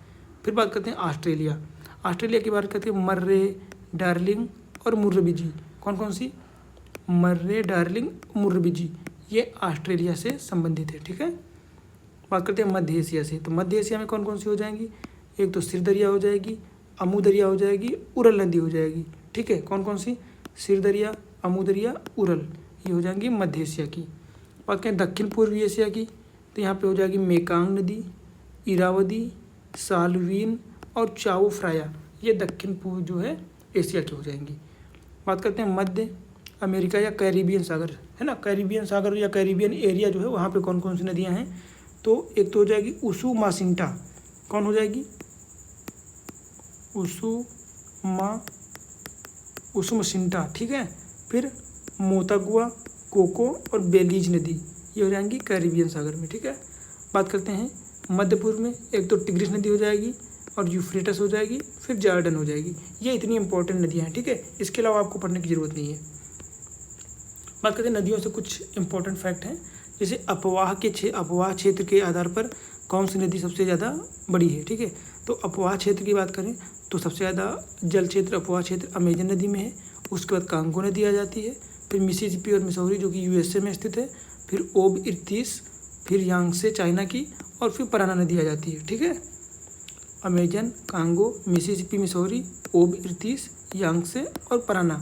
फिर बात करते हैं ऑस्ट्रेलिया। ऑस्ट्रेलिया की बात करते हैं मर्रे, डार्लिंग और मुर्रबिजी। कौन कौन सी? मर्रे, डार्लिंग, मुर्रबिजी, ये ऑस्ट्रेलिया से संबंधित है, ठीक है। बात करते हैं मध्य एशिया से, तो मध्य एशिया में कौन कौन सी हो जाएंगी, एक तो सिर दरिया हो जाएगी, अमू दरिया हो जाएगी, उरल नदी हो जाएगी, ठीक है। कौन कौन सी? सिर दरिया, अमू दरिया, उरल, ये हो जाएंगी मध्य एशिया की। बात करें दक्षिण पूर्वी एशिया की, तो यहाँ पे हो जाएगी मेकांग नदी, इरावदी, सालवीन और चाओ फ्राया, ये दक्षिण पूर्व जो है एशिया की हो जाएंगी। बात करते हैं मध्य अमेरिका या कैरिबियन सागर, है ना, कैरिबियन सागर या कैरिबियन एरिया जो है वहाँ पे कौन कौन सी नदियाँ हैं, तो एक तो हो जाएगी उसूमासिंटा, कौन हो जाएगी? उसूमासिंटा, ठीक है। फिर मोतागुआ, कोको और बेलीज नदी, ये हो जाएंगी कैरिबियन सागर में, ठीक है। बात करते हैं मध्य पूर्व में, एक तो टिग्रिस नदी हो जाएगी और यूफ्रेटस हो जाएगी, फिर जॉर्डन हो जाएगी। ये इतनी इंपॉर्टेंट नदियाँ हैं, ठीक है। इसके अलावा आपको पढ़ने की ज़रूरत नहीं है। बात करते हैं नदियों से कुछ इंपॉर्टेंट फैक्ट हैं, जैसे अपवाह क्षेत्र के आधार पर कौन सी नदी सबसे ज़्यादा बड़ी है, ठीक है। तो अपवाह क्षेत्र की बात करें तो सबसे ज़्यादा जल क्षेत्र अपवाह क्षेत्र अमेजन नदी में है, उसके बाद कांगो नदी आ जाती है, फिर मिसिसिपी और मिसौरी जो कि यूएसए में स्थित है, फिर ओब, इर्तिस, फिर यांगसे चाइना की, और फिर पराना नदी आ जाती है, ठीक है। अमेजन, कांगो, मिसिसिपी, मिसौरी, ओब, इर्तिस, यांगसे और पराना।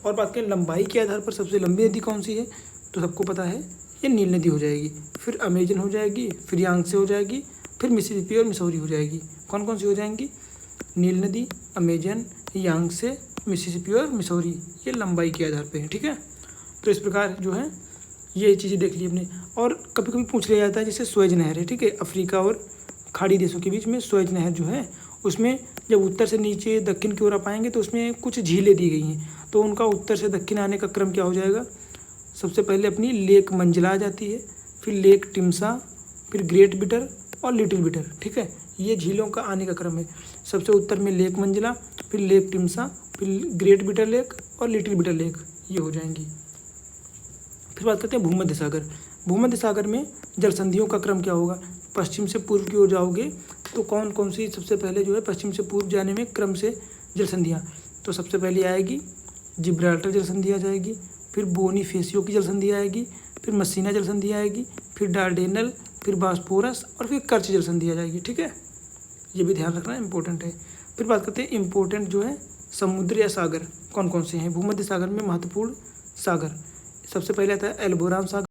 और बात करें लंबाई के आधार पर सबसे लंबी नदी कौन सी है, तो सबको पता है ये नील नदी हो जाएगी, फिर अमेजन हो जाएगी, फिर यांगसे हो जाएगी, फिर मिसिसिपी और मिसौरी हो जाएगी। कौन कौन सी हो जाएंगी? नील नदी, अमेजन, यांगसे, मिसिसिपी और मिसौरी, ये लंबाई के आधार पे है, ठीक है। तो इस प्रकार जो है ये चीज़ें देख ली हमने। और कभी कभी पूछ लिया जाता है जैसे स्वेज नहर है, ठीक है, अफ्रीका और खाड़ी देशों के बीच में स्वेज नहर जो है, उसमें जब उत्तर से नीचे दक्षिण की ओर आप आएंगे तो उसमें कुछ झीलें दी गई हैं, तो उनका उत्तर से दक्षिण आने का क्रम क्या हो जाएगा? सबसे पहले अपनी लेक मंजला आ जाती है, फिर लेक टिम्सा, फिर ग्रेट बिटर और लिटिल बिटर, ठीक है। ये झीलों का आने का क्रम है। सबसे उत्तर में लेक मंजला, फिर लेक टिम्सा, फिर ग्रेट बिटर लेक और लिटिल बिटर लेक, ये हो जाएंगी। फिर बात करते हैं भूमध्य सागर। भूमध्य सागर में जल संधियों का क्रम क्या होगा? पश्चिम से पूर्व की ओर जाओगे तो कौन कौन सी सबसे पहले जो है पश्चिम से पूर्व जाने में क्रम से जल संधियाँ, तो सबसे पहले आएगी जिब्राल्टर जल संधि आ जाएगी, फिर बोनीफेसियो की जल संधि आएगी, फिर मसीना जल संधि आएगी, फिर डार्डेनल, फिर बास्फोरस और फिर कर्च जल संधि आ जाएगी, ठीक है। ये भी ध्यान रखना इंपॉर्टेंट है। फिर बात करते हैं इंपॉर्टेंट जो है समुद्र या सागर कौन कौन से हैं भूमध्य सागर में महत्वपूर्ण सागर। सबसे पहले आता है एल्बोराम सागर।